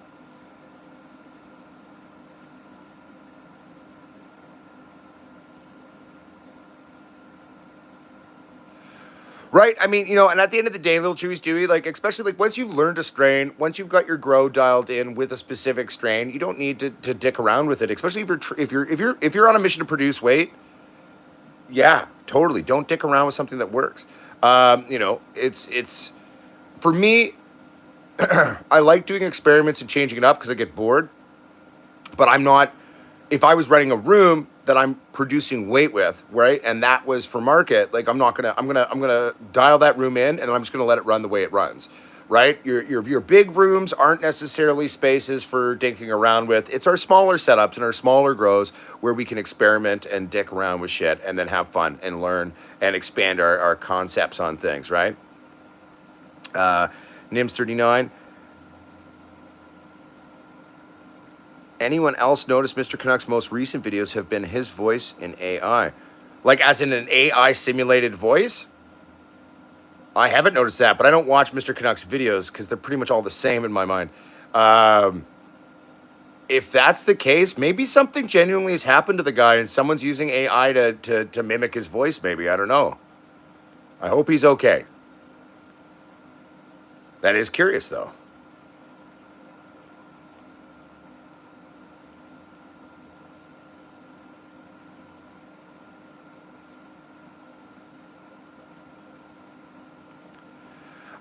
Right. I mean, and at the end of the day, little Chewy Stewie, like, especially like once you've learned a strain, once you've got your grow dialed in with a specific strain, you don't need to dick around with it. Especially if you're on a mission to produce weight. Yeah, totally. Don't dick around with something that works. It's for me. I like doing experiments and changing it up because I get bored. But I'm not. If I was running a room that I'm producing weight with, right, and that was for market, like I'm gonna dial that room in, and then I'm just gonna let it run the way it runs, right? Your big rooms aren't necessarily spaces for dinking around with. It's our smaller setups and our smaller grows where we can experiment and dick around with shit, and then have fun and learn and expand our concepts on things, right? Nims 39. Anyone else notice Mr. Canuck's most recent videos have been his voice in AI? Like, as in an AI simulated voice? I haven't noticed that, but I don't watch Mr. Canuck's videos because they're pretty much all the same in my mind. Um, if that's the case, maybe something genuinely has happened to the guy and someone's using AI to mimic his voice, maybe. I don't know. I hope he's okay. That is curious, though.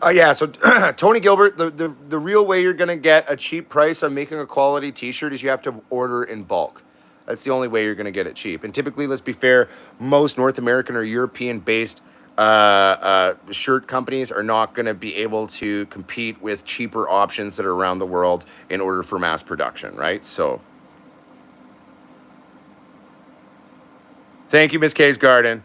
Yeah, so Tony Gilbert, the real way you're going to get a cheap price on making a quality t-shirt is you have to order in bulk. That's the only way you're going to get it cheap. And typically, let's be fair, most North American or European-based shirt companies are not going to be able to compete with cheaper options that are around the world in order for mass production, right? So, thank you, Miss K's Garden.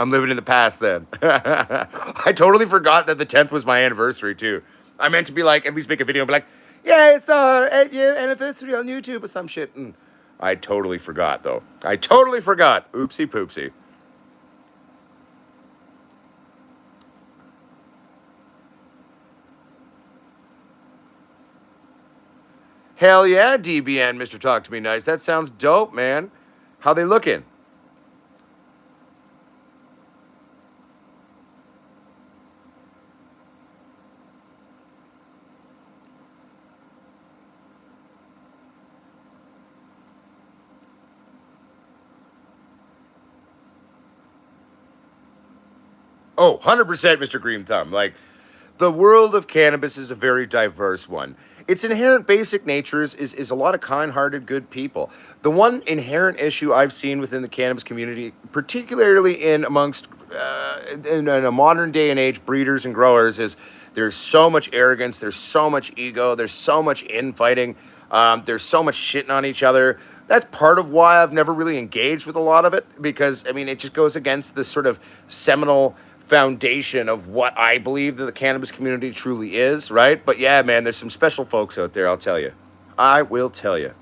I'm living in the past then. I totally forgot that the 10th was my anniversary too. I meant to be like, at least make a video and be like, yeah, it's anniversary on YouTube or some shit. And I totally forgot though. I totally forgot. Oopsie poopsie. Hell yeah, DBN, Mr. Talk to Me Nice. That sounds dope, man. How they looking? Oh, 100% Mr. Green Thumb. Like, the world of cannabis is a very diverse one. Its inherent basic nature is a lot of kind-hearted, good people. The one inherent issue I've seen within the cannabis community, particularly in amongst in a modern day and age breeders and growers, is there's so much arrogance, there's so much ego, there's so much infighting, there's so much shitting on each other. That's part of why I've never really engaged with a lot of it, because I mean it just goes against this sort of seminal foundation of what I believe that the cannabis community truly is, right? But yeah, man, there's some special folks out there, I'll tell you. I will tell you.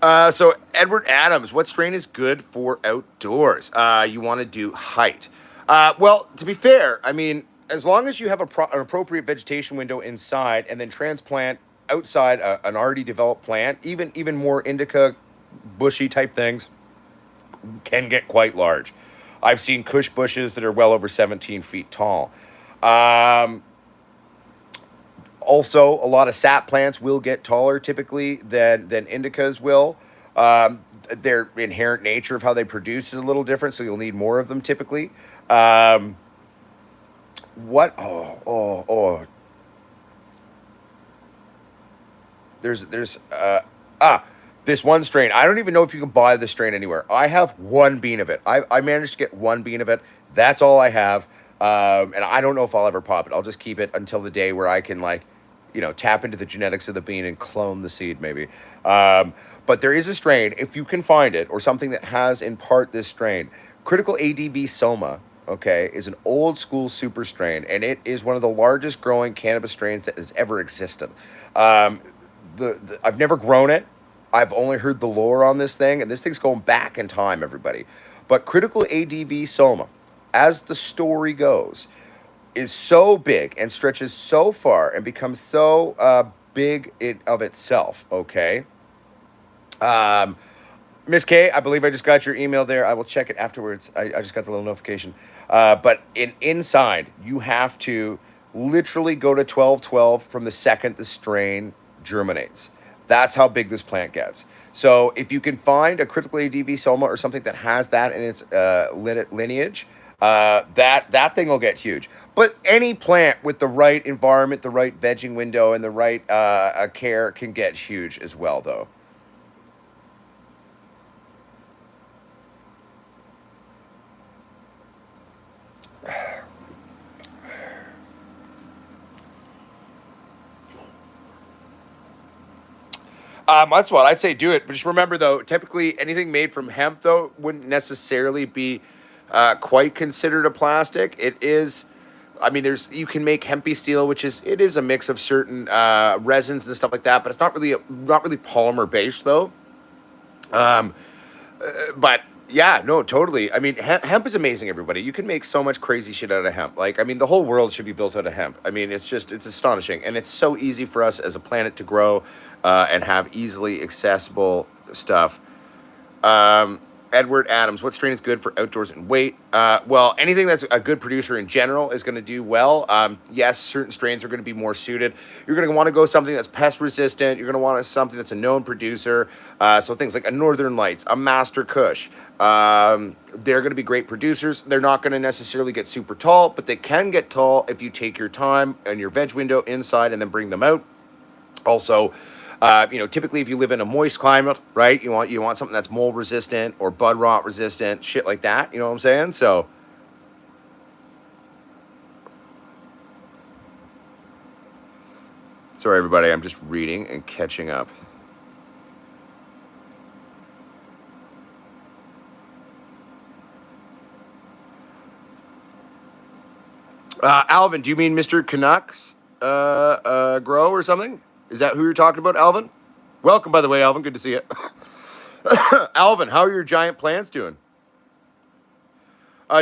So Edward Adams, what strain is good for outdoors? You want to do height. Well, to be fair, I mean, as long as you have an appropriate vegetation window inside and then transplant outside an already developed plant, even more indica, bushy type things can get quite large. I've seen kush bushes that are well over 17 feet tall. Um, Also, a lot of sap plants will get taller typically than indicas will. Their inherent nature of how they produce is a little different, so you'll need more of them typically. Um, what? Oh. There's this one strain. I don't even know if you can buy this strain anywhere. I have one bean of it. I managed to get one bean of it. That's all I have. And I don't know if I'll ever pop it. I'll just keep it until the day where I can like, tap into the genetics of the bean and clone the seed maybe. But there is a strain, if you can find it, or something that has in part this strain. Critical ADV Soma, okay, is an old school super strain, and it is one of the largest growing cannabis strains that has ever existed. Um, I've never grown it. I've only heard the lore on this thing, and this thing's going back in time, everybody. But Critical ADV Soma, as the story goes, is so big and stretches so far and becomes so big in of itself, okay, Um, Miss K, I believe I just got your email there. I will check it afterwards. I just got the little notification. But inside, you have to literally go to 1212 from the second the strain germinates. That's how big this plant gets. So if you can find a critical ADV soma or something that has that in its lineage, that thing will get huge. But any plant with the right environment, the right vegging window, and the right care can get huge as well, though. That's what I'd say. Do it, but just remember though. Typically, anything made from hemp though wouldn't necessarily be quite considered a plastic. It is. I mean, there's you can make hempy steel, which is it is a mix of certain resins and stuff like that, but it's not really polymer based though. Um, but yeah, no, totally. I mean, hemp is amazing. Everybody, you can make so much crazy shit out of hemp. Like, I mean, the whole world should be built out of hemp. I mean, it's astonishing, and it's so easy for us as a planet to grow and have easily accessible stuff. Um, Edward Adams, what strain is good for outdoors and weight? Well, anything that's a good producer in general is going to do well. Yes, certain strains are going to be more suited. You're going to want to go something that's pest resistant. You're going to want something that's a known producer. So things like a Northern Lights, a Master Kush. They're going to be great producers. They're not going to necessarily get super tall, but they can get tall if you take your time and your veg window inside and then bring them out. Also, typically if you live in a moist climate, right, you want something that's mold resistant or bud rot resistant, shit like that. You know what I'm saying? So, sorry everybody, I'm just reading and catching up. Alvin, do you mean Mr. Canucks grow or something? Is that who you're talking about, Alvin? Welcome, by the way, Alvin. Good to see you. Alvin, how are your giant plants doing?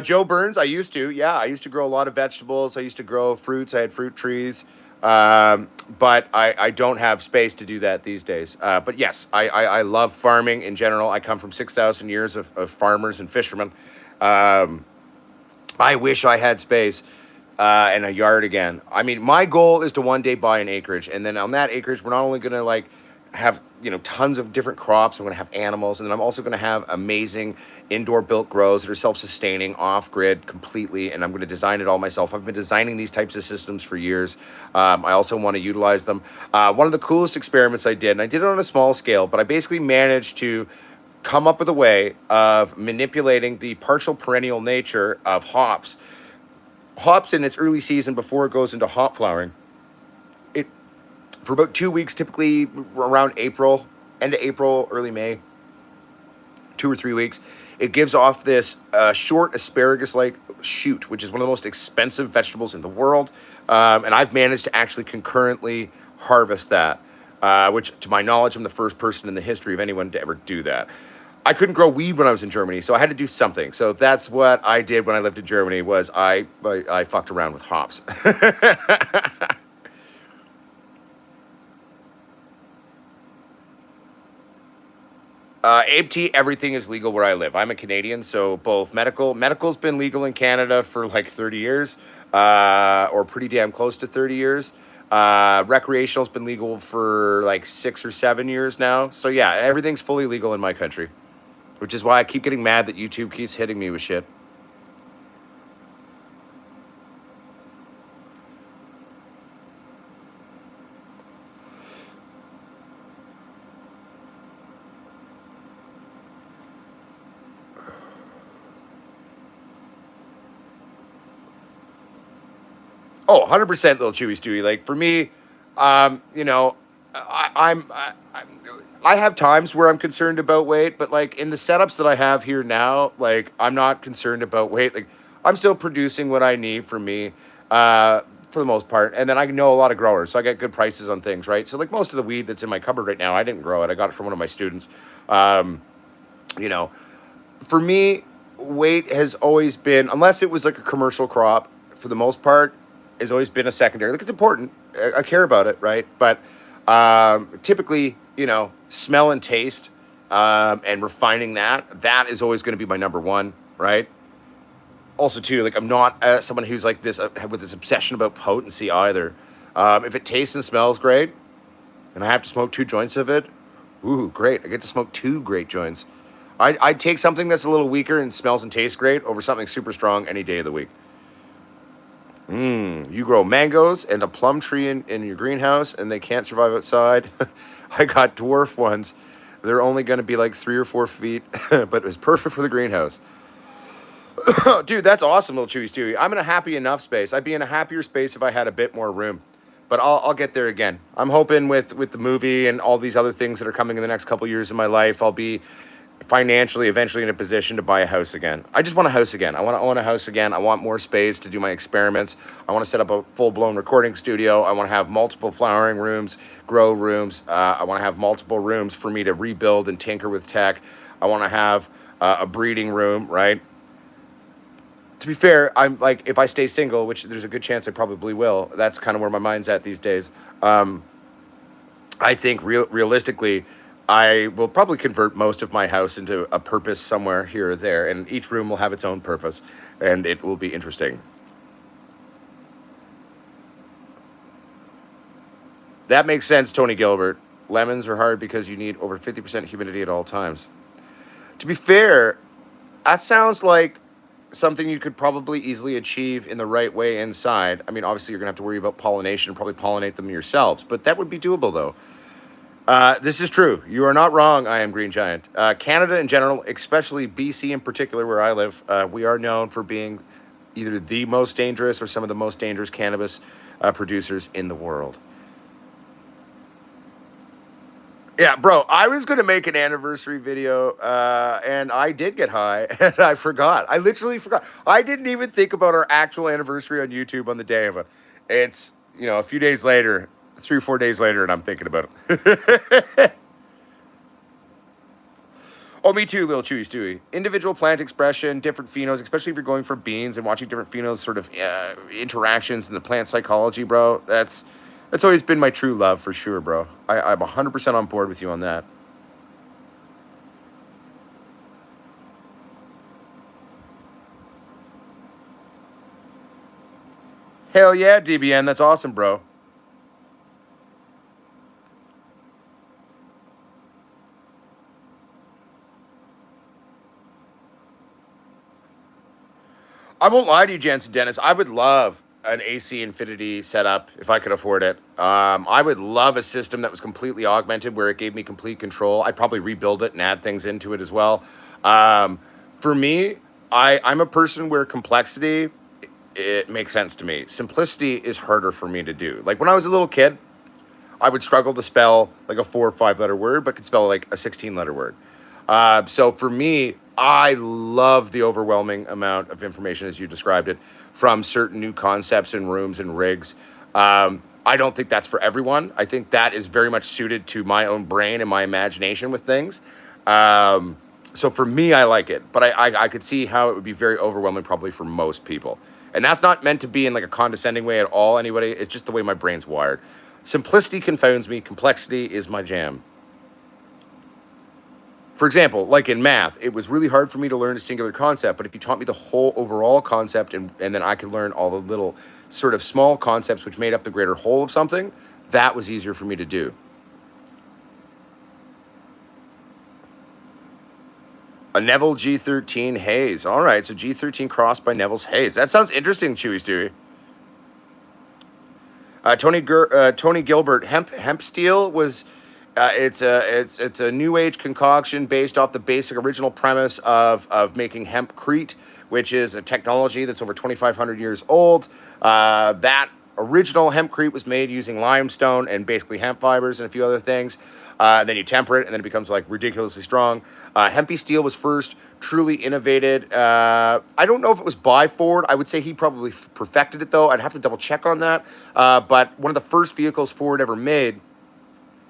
Joe Burns, I used to. Yeah, I used to grow a lot of vegetables. I used to grow fruits. I had fruit trees. But I don't have space to do that these days. But yes, I love farming in general. I come from 6,000 years of farmers and fishermen. Um, I wish I had space and a yard again. I mean, my goal is to one day buy an acreage, and then on that acreage, we're not only gonna like have tons of different crops. I'm gonna have animals, and then I'm also gonna have amazing indoor built grows that are self-sustaining, off grid completely. And I'm gonna design it all myself. I've been designing these types of systems for years. I also want to utilize them. One of the coolest experiments I did, and I did it on a small scale, but I basically managed to come up with a way of manipulating the partial perennial nature of hops in its early season before it goes into hop flowering. It for about 2 weeks, typically around April, end of April, early May, 2 or 3 weeks. It gives off this short asparagus-like shoot, which is one of the most expensive vegetables in the world. And I've managed to actually concurrently harvest that, which, to my knowledge, I'm the first person in the history of anyone to ever do that. I couldn't grow weed when I was in Germany, so I had to do something. So that's what I did when I lived in Germany. Was I fucked around with hops. AMT, everything is legal where I live. I'm a Canadian, so both medical's been legal in Canada for like 30 years, or pretty damn close to 30 years. Recreational's been legal for like 6 or 7 years now. So yeah, everything's fully legal in my country, which is why I keep getting mad that YouTube keeps hitting me with shit. Oh, 100% little chewy stewy. Like for me, I have times where I'm concerned about weight, but like in the setups that I have here now, like I'm not concerned about weight. Like I'm still producing what I need for me, for the most part. And then I know a lot of growers, so I get good prices on things, right? So like most of the weed that's in my cupboard right now, I didn't grow it. I got it from one of my students. Um, you know, for me, weight has always been, unless it was like a commercial crop, for the most part, has always been a secondary. Like it's important. I care about it, right? But typically, smell and taste and refining that. That is always going to be my number one, right? Also, too, like I'm not someone who's like this with this obsession about potency either. If it tastes and smells great, and I have to smoke two joints of it, ooh, great! I get to smoke two great joints. I'd take something that's a little weaker and smells and tastes great over something super strong any day of the week. You grow mangoes and a plum tree in your greenhouse, and they can't survive outside. I got dwarf ones. They're only going to be like 3 or 4 feet, but it's perfect for the greenhouse. Dude, that's awesome, little Chewy Stewie. I'm in a happy enough space. I'd be in a happier space if I had a bit more room. But I'll get there again. I'm hoping with the movie and all these other things that are coming in the next couple years of my life, I'll be financially eventually in a position to buy a house again. I just want a house again. I want to own a house again. I want more space to do my experiments. I want to set up a full-blown recording studio. I want to have multiple flowering rooms, grow rooms. I want to have multiple rooms for me to rebuild and tinker with tech. I want to have a breeding room, right? To be fair, I'm like, if I stay single, which there's a good chance I probably will, that's kind of where my mind's at these days. I think realistically, I will probably convert most of my house into a purpose somewhere here or there, and each room will have its own purpose, and it will be interesting. That makes sense, Tony Gilbert. Lemons are hard because you need over 50% humidity at all times. To be fair, that sounds like something you could probably easily achieve in the right way inside. I mean, obviously, you're going to have to worry about pollination and probably pollinate them yourselves, but that would be doable, though. This is true. You are not wrong, I am Green Giant. Canada in general, especially BC in particular, where I live, we are known for being either the most dangerous or some of the most dangerous cannabis producers in the world. Yeah, bro, I was going to make an anniversary video, and I did get high, and I forgot. I literally forgot. I didn't even think about our actual anniversary on YouTube on the day of it. It's, a few days later, 3 or 4 days later, and I'm thinking about it. Oh, me too, little Chewy Stewie. Individual plant expression, different phenos, especially if you're going for beans and watching different phenos, sort of interactions in the plant psychology, bro. That's always been my true love for sure, bro. I'm 100% on board with you on that. Hell yeah, DBN. That's awesome, bro. I won't lie to you, Jensen Dennis. I would love an AC Infinity setup if I could afford it. I would love a system that was completely augmented where it gave me complete control. I'd probably rebuild it and add things into it as well. For me, I'm a person where complexity, it makes sense to me. Simplicity is harder for me to do. Like when I was a little kid, I would struggle to spell like a 4 or 5 letter word, but could spell like a 16 letter word. So for me, I love the overwhelming amount of information as you described it from certain new concepts and rooms and rigs. I don't think that's for everyone. I think that is very much suited to my own brain and my imagination with things. So for me, I like it, but I could see how it would be very overwhelming probably for most people. And that's not meant to be in like a condescending way at all, anybody. It's just the way my brain's wired. Simplicity confounds me. Complexity is my jam. For example, like in math, it was really hard for me to learn a singular concept, but if you taught me the whole overall concept and then I could learn all the little sort of small concepts which made up the greater whole of something, that was easier for me to do. A Neville G13 Haze. All right, so G13 crossed by Neville's Haze. That sounds interesting, Chewy Stewie. Tony Gilbert, hemp steel was it's a new age concoction based off the basic original premise of making hempcrete, which is a technology that's over 2,500 years old. That original hempcrete was made using limestone and basically hemp fibers and a few other things. And then you temper it, and then it becomes like ridiculously strong. Hempy steel was first truly innovated. I don't know if it was by Ford. I would say he probably perfected it, though. I'd have to double check on that. But one of the first vehicles Ford ever made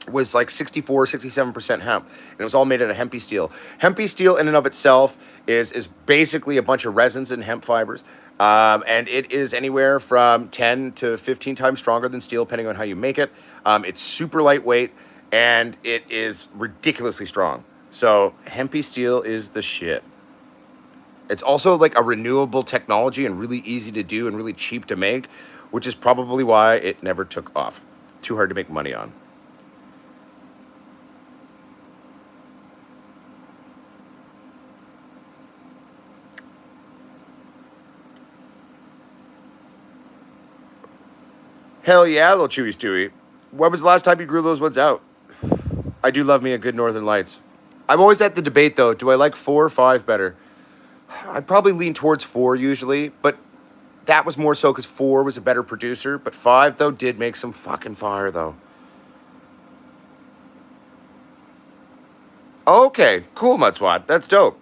was like 67% hemp, and it was all made out of hempy steel. Hempy steel in and of itself is basically a bunch of resins and hemp fibers, and it is anywhere from 10 to 15 times stronger than steel, depending on how you make it. It's super lightweight, and it is ridiculously strong. So hempy steel is the shit. It's also like a renewable technology and really easy to do and really cheap to make, which is probably why it never took off. Too hard to make money on. Hell yeah, little Chewy Stewie. When was the last time you grew those ones out? I do love me a good Northern Lights. I'm always at the debate though. Do I like 4 or 5 better? I'd probably lean towards 4 usually, but that was more so because 4 was a better producer. But 5 though did make some fucking fire though. Okay, cool, Mudswat. That's dope.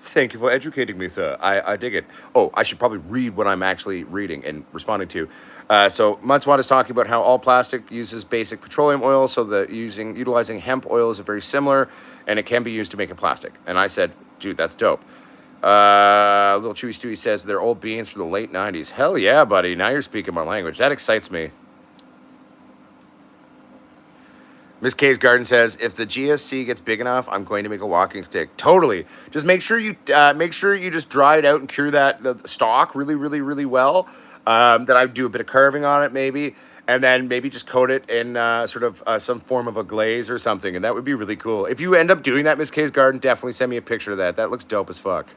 Thank you for educating me, sir. I dig it. Oh, I should probably read what I'm actually reading and responding to. So Mudswat is talking about how all plastic uses basic petroleum oil, so that utilizing hemp oil is very similar, and it can be used to make a plastic. And I said, dude, that's dope. Little Chewy Stewie says they're old beans from the late '90s. Hell yeah, buddy! Now you're speaking my language. That excites me. Miss K's Garden says, if the GSC gets big enough, I'm going to make a walking stick. Totally. Just make sure you just dry it out and cure that the stalk really, really, really well. That I do a bit of carving on it maybe, and then maybe just coat it in sort of some form of a glaze or something, and that would be really cool. If you end up doing that, Miss K's Garden, definitely send me a picture of that. That looks dope as fuck.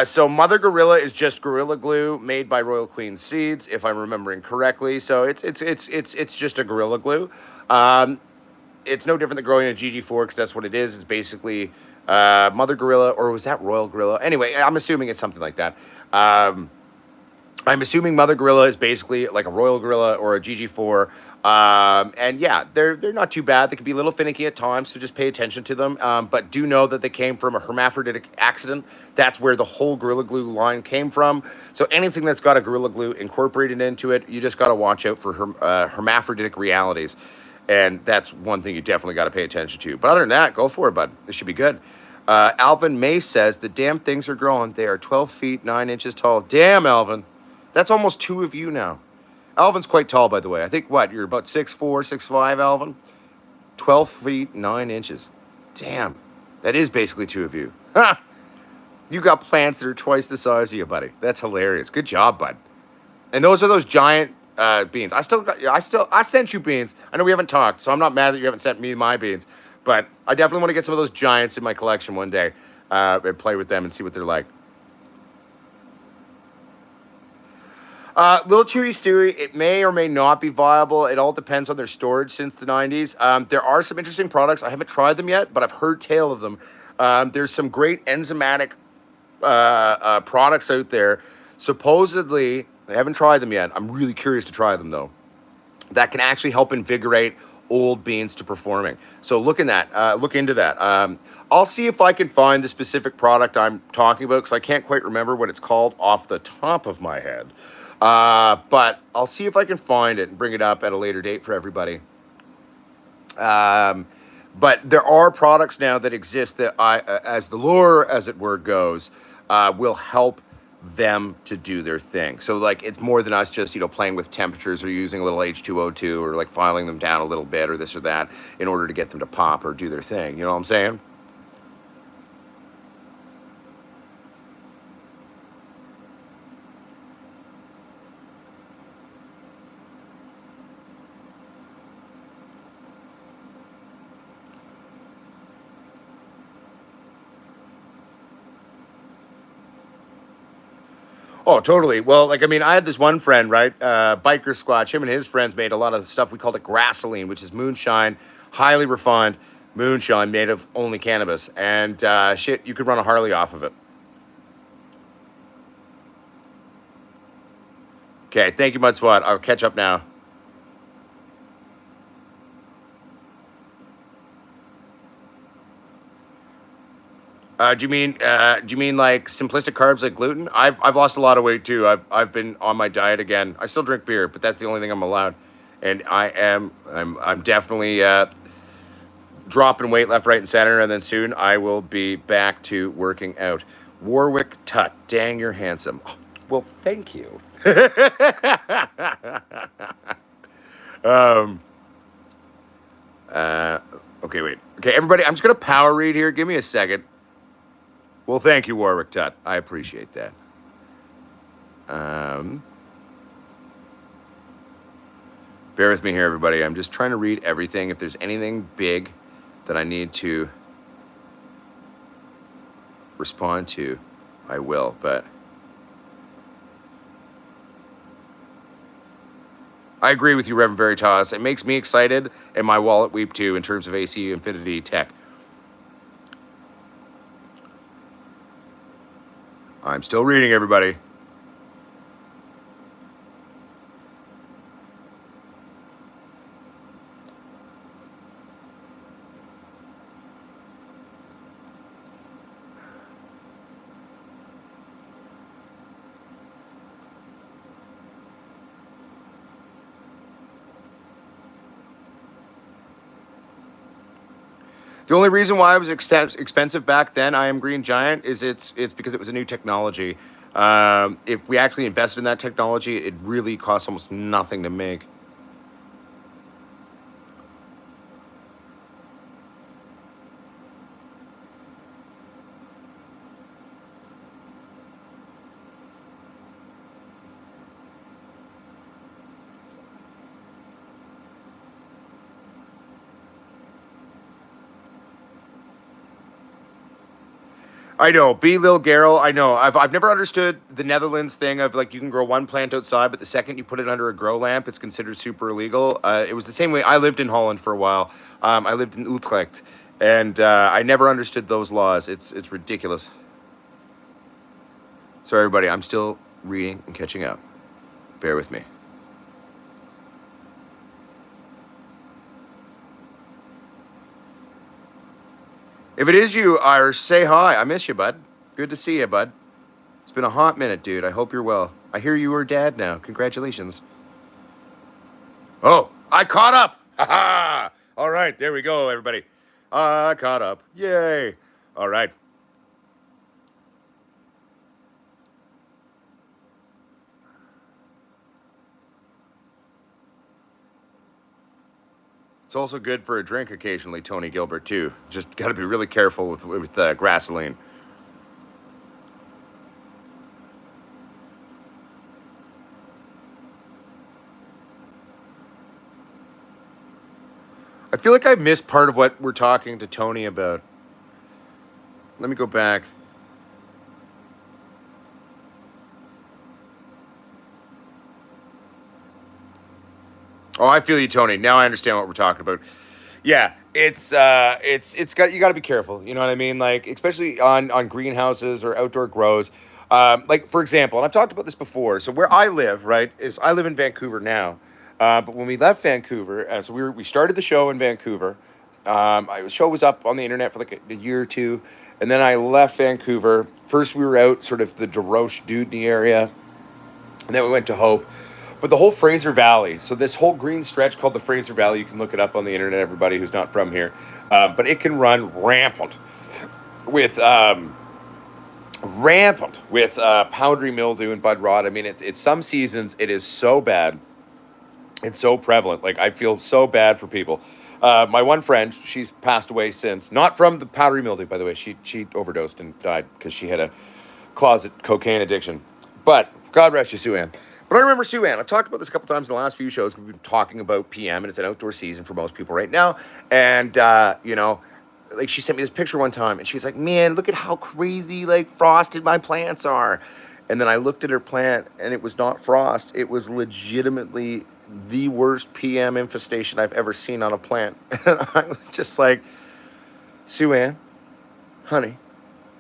So Mother Gorilla is just Gorilla Glue made by Royal Queen Seeds, if I'm remembering correctly. So it's just a Gorilla Glue. Um, it's no different than growing a GG4 because that's what it is. It's basically Mother Gorilla, or was that Royal Gorilla? Anyway, I'm assuming it's something like that. Um, I'm assuming Mother Gorilla is basically like a Royal Gorilla or a GG4. And yeah, they're not too bad. They can be a little finicky at times, so just pay attention to them. But do know that they came from a hermaphroditic accident. That's where the whole Gorilla Glue line came from. So anything that's got a Gorilla Glue incorporated into it, you just got to watch out for hermaphroditic realities. And that's one thing you definitely got to pay attention to. But other than that, go for it, bud. This should be good. Alvin May says, the damn things are growing. They are 12 feet, 9 inches tall. Damn, Alvin. That's almost 2 of you now. Alvin's quite tall, by the way. I think, what, you're about 6'4", 6'5", Alvin? 12 feet, 9 inches. Damn. That is basically 2 of you. Ha! You got plants that are twice the size of you, buddy. That's hilarious. Good job, bud. And those giant beans. I sent you beans. I know we haven't talked, so I'm not mad that you haven't sent me my beans. But I definitely want to get some of those giants in my collection one day and play with them and see what they're like. Little Chewy Stewie, it may or may not be viable. It all depends on their storage since the '90s. There are some interesting products. I haven't tried them yet, but I've heard tale of them. There's some great enzymatic products out there. Supposedly, I haven't tried them yet. I'm really curious to try them though. That can actually help invigorate old beans to performing. So look into that. I'll see if I can find the specific product I'm talking about because I can't quite remember what it's called off the top of my head. But I'll see if I can find it and bring it up at a later date for everybody. Um, but there are products now that exist that as the lure, as it were, goes, will help them to do their thing. So like it's more than us just playing with temperatures or using a little H2O2 or like filing them down a little bit or this or that in order to get them to pop or do their thing. You know what I'm saying? Oh, totally. Well, like, I mean, I had this one friend, right? Biker Squatch. Him and his friends made a lot of stuff. We called it grassoline, which is moonshine, highly refined moonshine made of only cannabis. And shit, you could run a Harley off of it. Okay, thank you, Mudswat. I'll catch up now. Do you mean like simplistic carbs like gluten? I've lost a lot of weight too. I've been on my diet again. I still drink beer, but that's the only thing I'm allowed. And I'm definitely dropping weight left, right, and center. And then soon I will be back to working out. Warwick Tut, dang, you're handsome. Oh, well, thank you. um, okay, wait. Okay, everybody, I'm just going to power read here. Give me a second. Well, thank you, Warwick Tut. I appreciate that. Um, Bear with me here, everybody. I'm just trying to read everything. If there's anything big that I need to respond to, I will. But I agree with you, Reverend Veritas. It makes me excited and my wallet weep too in terms of AC Infinity tech. I'm still reading, everybody. The only reason why it was expensive back then, I Am Green Giant, is it's because it was a new technology. If we actually invested in that technology, it really costs almost nothing to make. I know, B. Lil Garrel. I know. I've never understood the Netherlands thing of like you can grow one plant outside, but the second you put it under a grow lamp, it's considered super illegal. It was the same way. I lived in Holland for a while. I lived in Utrecht, and I never understood those laws. It's ridiculous. Sorry, everybody. I'm still reading and catching up. Bear with me. If it is you, Irish, say hi. I miss you, bud. Good to see you, bud. It's been a hot minute, dude. I hope you're well. I hear you are dad now. Congratulations. Oh, I caught up. Ha ha. All right, there we go, everybody. I caught up. Yay. All right. It's also good for a drink occasionally, Tony Gilbert, too. Just got to be really careful with gasoline. I feel like I missed part of what we're talking to Tony about. Let me go back. Oh, I feel you, Tony. Now I understand what we're talking about. Yeah, it's got you got to be careful. You know what I mean? Like especially on greenhouses or outdoor grows. Like for example, and I've talked about this before. So where I live, right, is I live in Vancouver now. But when we left Vancouver, so we started the show in Vancouver. The show was up on the internet for like a year or two, and then I left Vancouver. First, we were out sort of the Desroches Dudney area, and then we went to Hope. But the whole Fraser Valley, so this whole green stretch called the Fraser Valley, you can look it up on the internet, everybody who's not from here. But it can run with powdery mildew and bud rot. I mean, it's some seasons it is so bad, it's so prevalent. Like I feel so bad for people. My one friend, she's passed away since, not from the powdery mildew, by the way. She overdosed and died because she had a closet cocaine addiction. But God rest you, Sue Ann. But I remember Sue Ann. I've talked about this a couple times in the last few shows. We've been talking about PM, and it's an outdoor season for most people right now. And like she sent me this picture one time, and she was like, "Man, look at how crazy like frosted my plants are." And then I looked at her plant, and it was not frost. It was legitimately the worst PM infestation I've ever seen on a plant. And I was just like, Sue Ann, honey,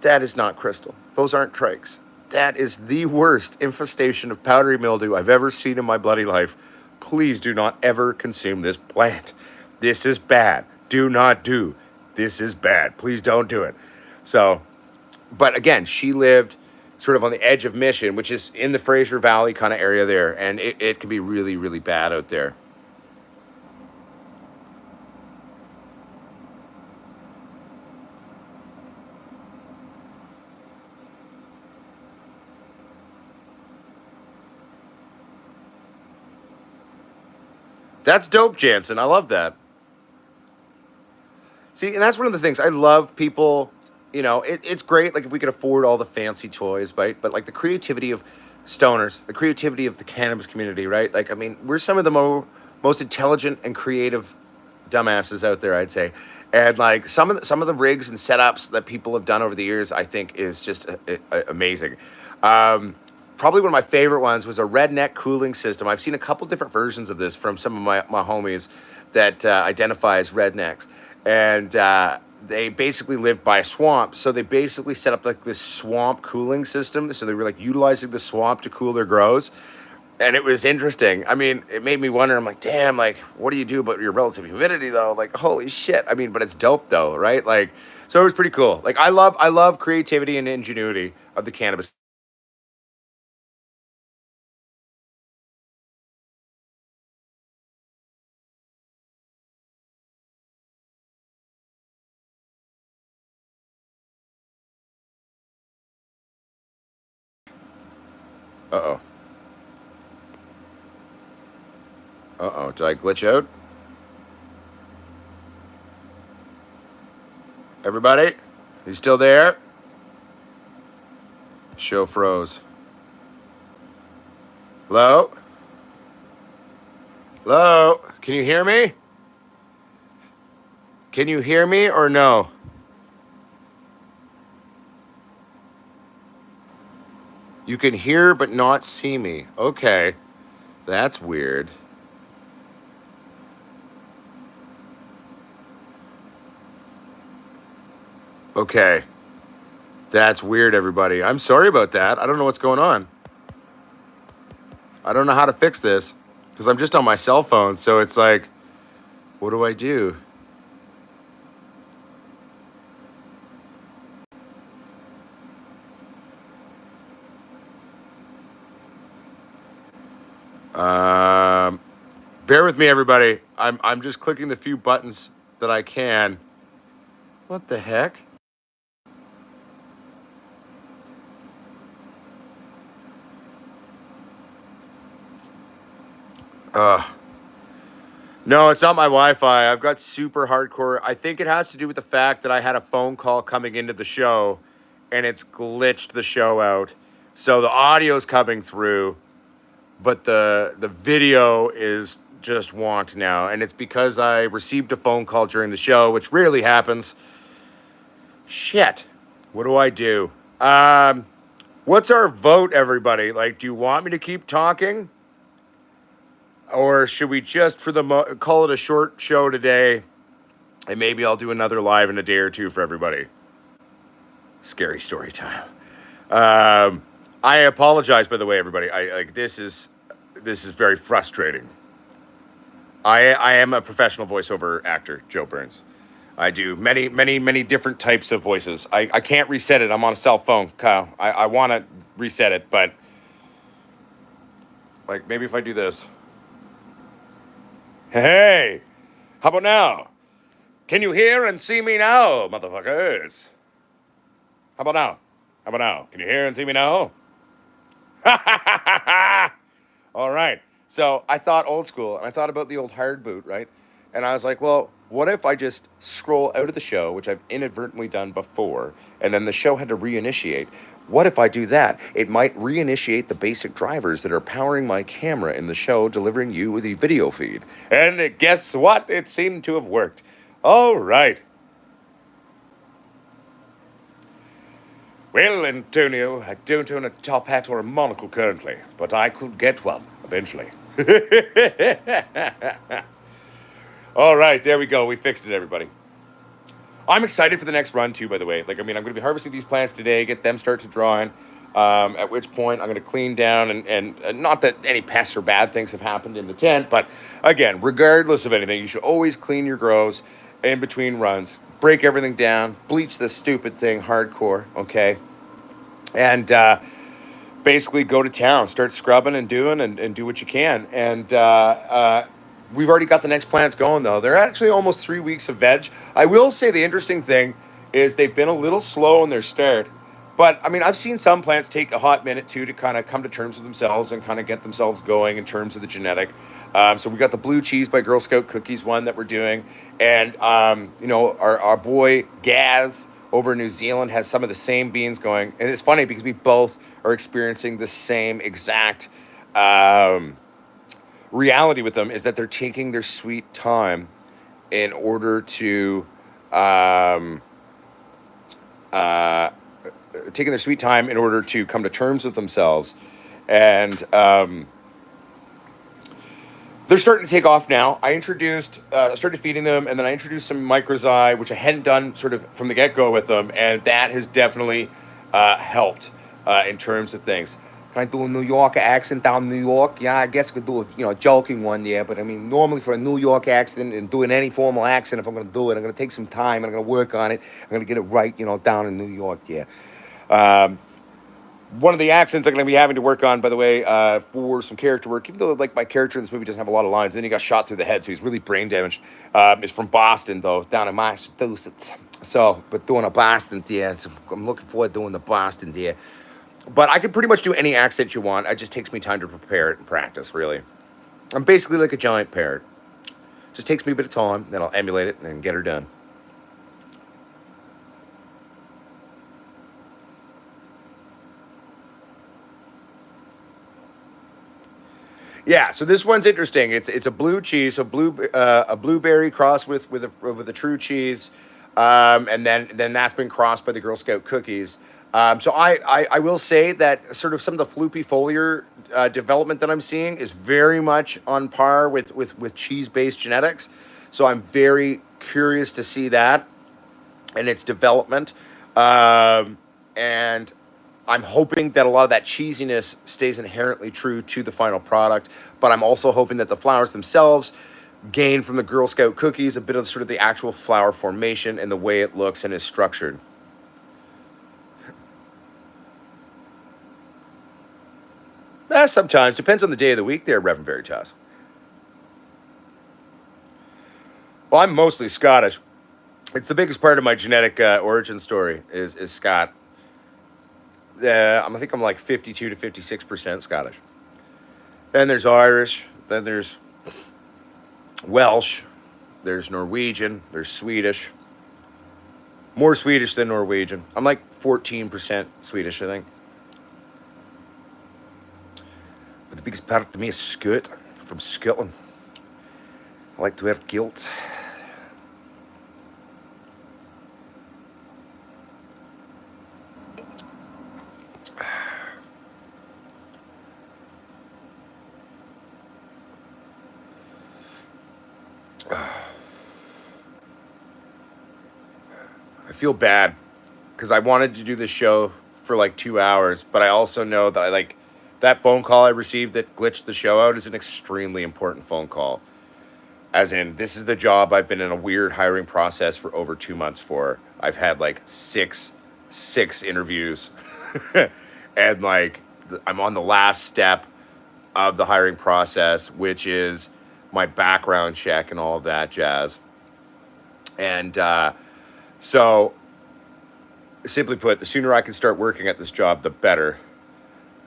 that is not crystal. Those aren't trikes. That is the worst infestation of powdery mildew I've ever seen in my bloody life. Please do not ever consume this plant. This is bad. Do not do. This is bad. Please don't do it. So, but again, she lived sort of on the edge of Mission, which is in the Fraser Valley kind of area there. And it can be really, really bad out there. That's dope, Jansen. I love that. See, and that's one of the things I love. People, it's great. Like if we could afford all the fancy toys, right? But like the creativity of stoners, the creativity of the cannabis community, right? Like I mean, we're some of the most intelligent and creative dumbasses out there, I'd say. And like some of the rigs and setups that people have done over the years, I think is just amazing. Um, Probably one of my favorite ones was a redneck cooling system. I've seen a couple different versions of this from some of my homies that identify as rednecks. And they basically lived by a swamp. So they basically set up like this swamp cooling system. So they were like utilizing the swamp to cool their grows. And it was interesting. I mean, it made me wonder. I'm like, damn, like, what do you do about your relative humidity though? Like, holy shit. I mean, but it's dope though, right? Like, so it was pretty cool. Like, I love creativity and ingenuity of the cannabis. Uh oh. Uh oh. Did I glitch out? Everybody? You still there? Show froze. Hello? Hello? Can you hear me? Can you hear me or no? You can hear but not see me. Okay. That's weird. Okay. That's weird, everybody. I'm sorry about that. I don't know what's going on. I don't know how to fix this because I'm just on my cell phone. So it's like, what do I do? Um, Bear with me, everybody. I'm just clicking the few buttons that I can. What the heck? Uh, no, it's not my Wi-Fi. I've got super hardcore. I think it has to do with the fact that I had a phone call coming into the show and it's glitched the show out. So the audio's coming through, but the video is just wonked now. And it's because I received a phone call during the show, which rarely happens. Shit. What do I do? What's our vote, everybody? Like, do you want me to keep talking? Or should we just call it a short show today, and maybe I'll do another live in a day or two for everybody? Scary story time. I apologize, by the way, everybody. I like this is very frustrating. I am a professional voiceover actor, Joe Burns. I do many, many, many different types of voices. I can't reset it. I'm on a cell phone, Kyle. I want to reset it, but like maybe if I do this. Hey, how about now? Can you hear and see me now, motherfuckers? How about now? How about now? Can you hear and see me now? All right. So I thought old school, and I thought about the old hard boot, right? And I was like, well, what if I just scroll out of the show, which I've inadvertently done before, and then the show had to reinitiate? What if I do that? It might reinitiate the basic drivers that are powering my camera in the show, delivering you the video feed. And guess what? It seemed to have worked. All right. Well, Antonio, I don't own a top hat or a monocle currently, but I could get one eventually. All right, there we go. We fixed it, everybody. I'm excited for the next run, too, by the way. Like, I mean, I'm going to be harvesting these plants today, get them start to draw in, at which point I'm going to clean down, and not that any pests or bad things have happened in the tent, but again, regardless of anything, you should always clean your grows in between runs, break everything down, bleach this stupid thing hardcore, okay? And basically go to town, start scrubbing and doing and do what you can. And we've already got the next plants going, though. They're actually almost 3 weeks of veg. I will say the interesting thing is they've been a little slow in their start. But I mean, I've seen some plants take a hot minute too to kind of come to terms with themselves and kind of get themselves going in terms of the genetic. So we got the blue cheese by Girl Scout Cookies one that we're doing, and you know, our boy Gaz over in New Zealand has some of the same beans going, and it's funny because we both are experiencing the same exact reality with them. Is that they're taking their sweet time in order to um, uh, taking their sweet time in order to come to terms with themselves, and they're starting to take off now. I started feeding them, and then I introduced some microzyme, which I hadn't done sort of from the get go with them, and that has definitely helped in terms of things. Can I do a New York accent down in New York? Yeah, I guess I could do a joking one, yeah. But I mean, normally for a New York accent and doing any formal accent, if I'm going to do it, I'm going to take some time and I'm going to work on it. I'm going to get it right, down in New York, yeah. Um, One of the accents I'm going to be having to work on, by the way, for some character work, even though like my character in this movie doesn't have a lot of lines, then he got shot through the head, so he's really brain damaged. Is from Boston, though, down in Massachusetts. So, but doing a Boston, yeah, so I'm looking forward to doing the Boston, yeah. But I can pretty much do any accent you want. It just takes me time to prepare it and practice, really. I'm basically like a giant parrot. Just takes me a bit of time, then I'll emulate it and get her done. Yeah, so this one's interesting. It's a blue cheese, so a blueberry crossed with a true cheese, and then that's been crossed by the Girl Scout cookies. So I will say that sort of some of the floopy foliar development that I'm seeing is very much on par with cheese based genetics. So I'm very curious to see that and its development. And I'm hoping that a lot of that cheesiness stays inherently true to the final product, but I'm also hoping that the flowers themselves gain from the Girl Scout cookies a bit of sort of the actual flower formation and the way it looks and is structured. Sometimes depends on the day of the week. There, Reverend Veritas. Well, I'm mostly Scottish. It's the biggest part of my genetic origin story is Scott. I think I'm like 52 to 56% Scottish. Then there's Irish. Then there's Welsh. There's Norwegian. There's Swedish. More Swedish than Norwegian. I'm like 14% Swedish, I think. But the biggest part to me is Scout from Scotland. I like to wear kilts. I feel bad because I wanted to do this show for like 2 hours, but I also know that that phone call I received that glitched the show out is an extremely important phone call. As in, this is the job I've been in a weird hiring process for over 2 months for. I've had like six interviews, and like I'm on the last step of the hiring process, which is my background check and all of that jazz. And so, simply put, the sooner I can start working at this job, the better.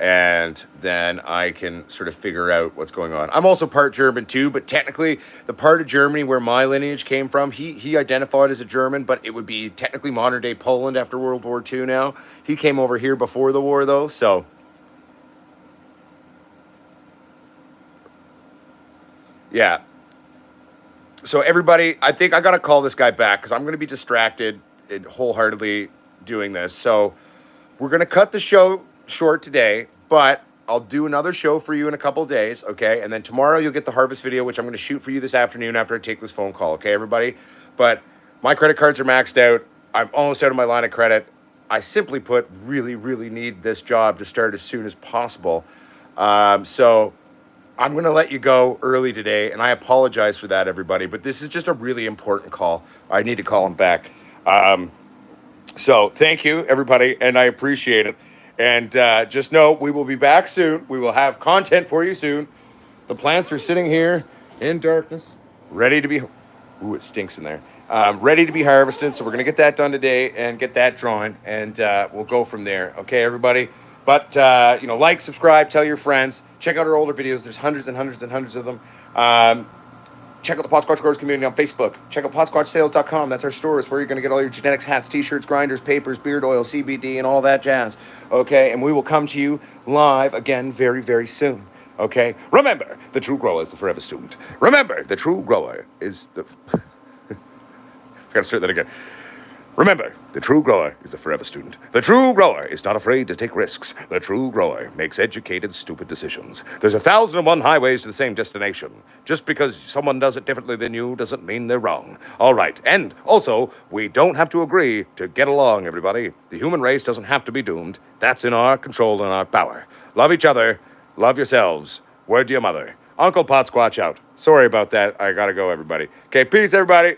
And then I can sort of figure out what's going on. I'm also part German too, but technically the part of Germany where my lineage came from, he identified as a German, but it would be technically modern day Poland after World War II now. He came over here before the war though, so yeah. So everybody, I think I got to call this guy back because I'm going to be distracted and wholeheartedly doing this. So we're going to cut the show short today, but I'll do another show for you in a couple of days, okay? And then tomorrow you'll get the harvest video, which I'm going to shoot for you this afternoon after I take this phone call, okay, everybody? But my credit cards are maxed out. I'm almost out of my line of credit. I simply put, really, really need this job to start as soon as possible. So I'm going to let you go early today, and I apologize for that, everybody. But this is just a really important call. I need to call him back. So thank you, everybody, and I appreciate it. And just know we will be back soon. We will have content for you soon. The plants are sitting here in darkness, ready to be Ooh, it stinks in there. Ready to be harvested. So we're going to get that done today and get that drawn, and we'll go from there. Okay, everybody. But, like, subscribe, tell your friends. Check out our older videos. There's hundreds and hundreds and hundreds of them. Check out the Potsquatch Growers community on Facebook. Check out PotsquatchSales.com. That's our store. It's where you're going to get all your genetics, hats, t-shirts, grinders, papers, beard oil, CBD, and all that jazz. Okay, and we will come to you live again very, very soon. Okay, remember, the true grower is the forever student. Remember, the true grower is the... I gotta start that again. Remember, the true grower is the forever student. The true grower is not afraid to take risks. The true grower makes educated, stupid decisions. There's 1,001 highways to the same destination. Just because someone does it differently than you doesn't mean they're wrong. All right, and also, we don't have to agree to get along, everybody. The human race doesn't have to be doomed. That's in our control and our power. Love each other. Love yourselves. Word to your mother. Uncle Potsquatch out. Sorry about that. I gotta go, everybody. Okay, peace, everybody.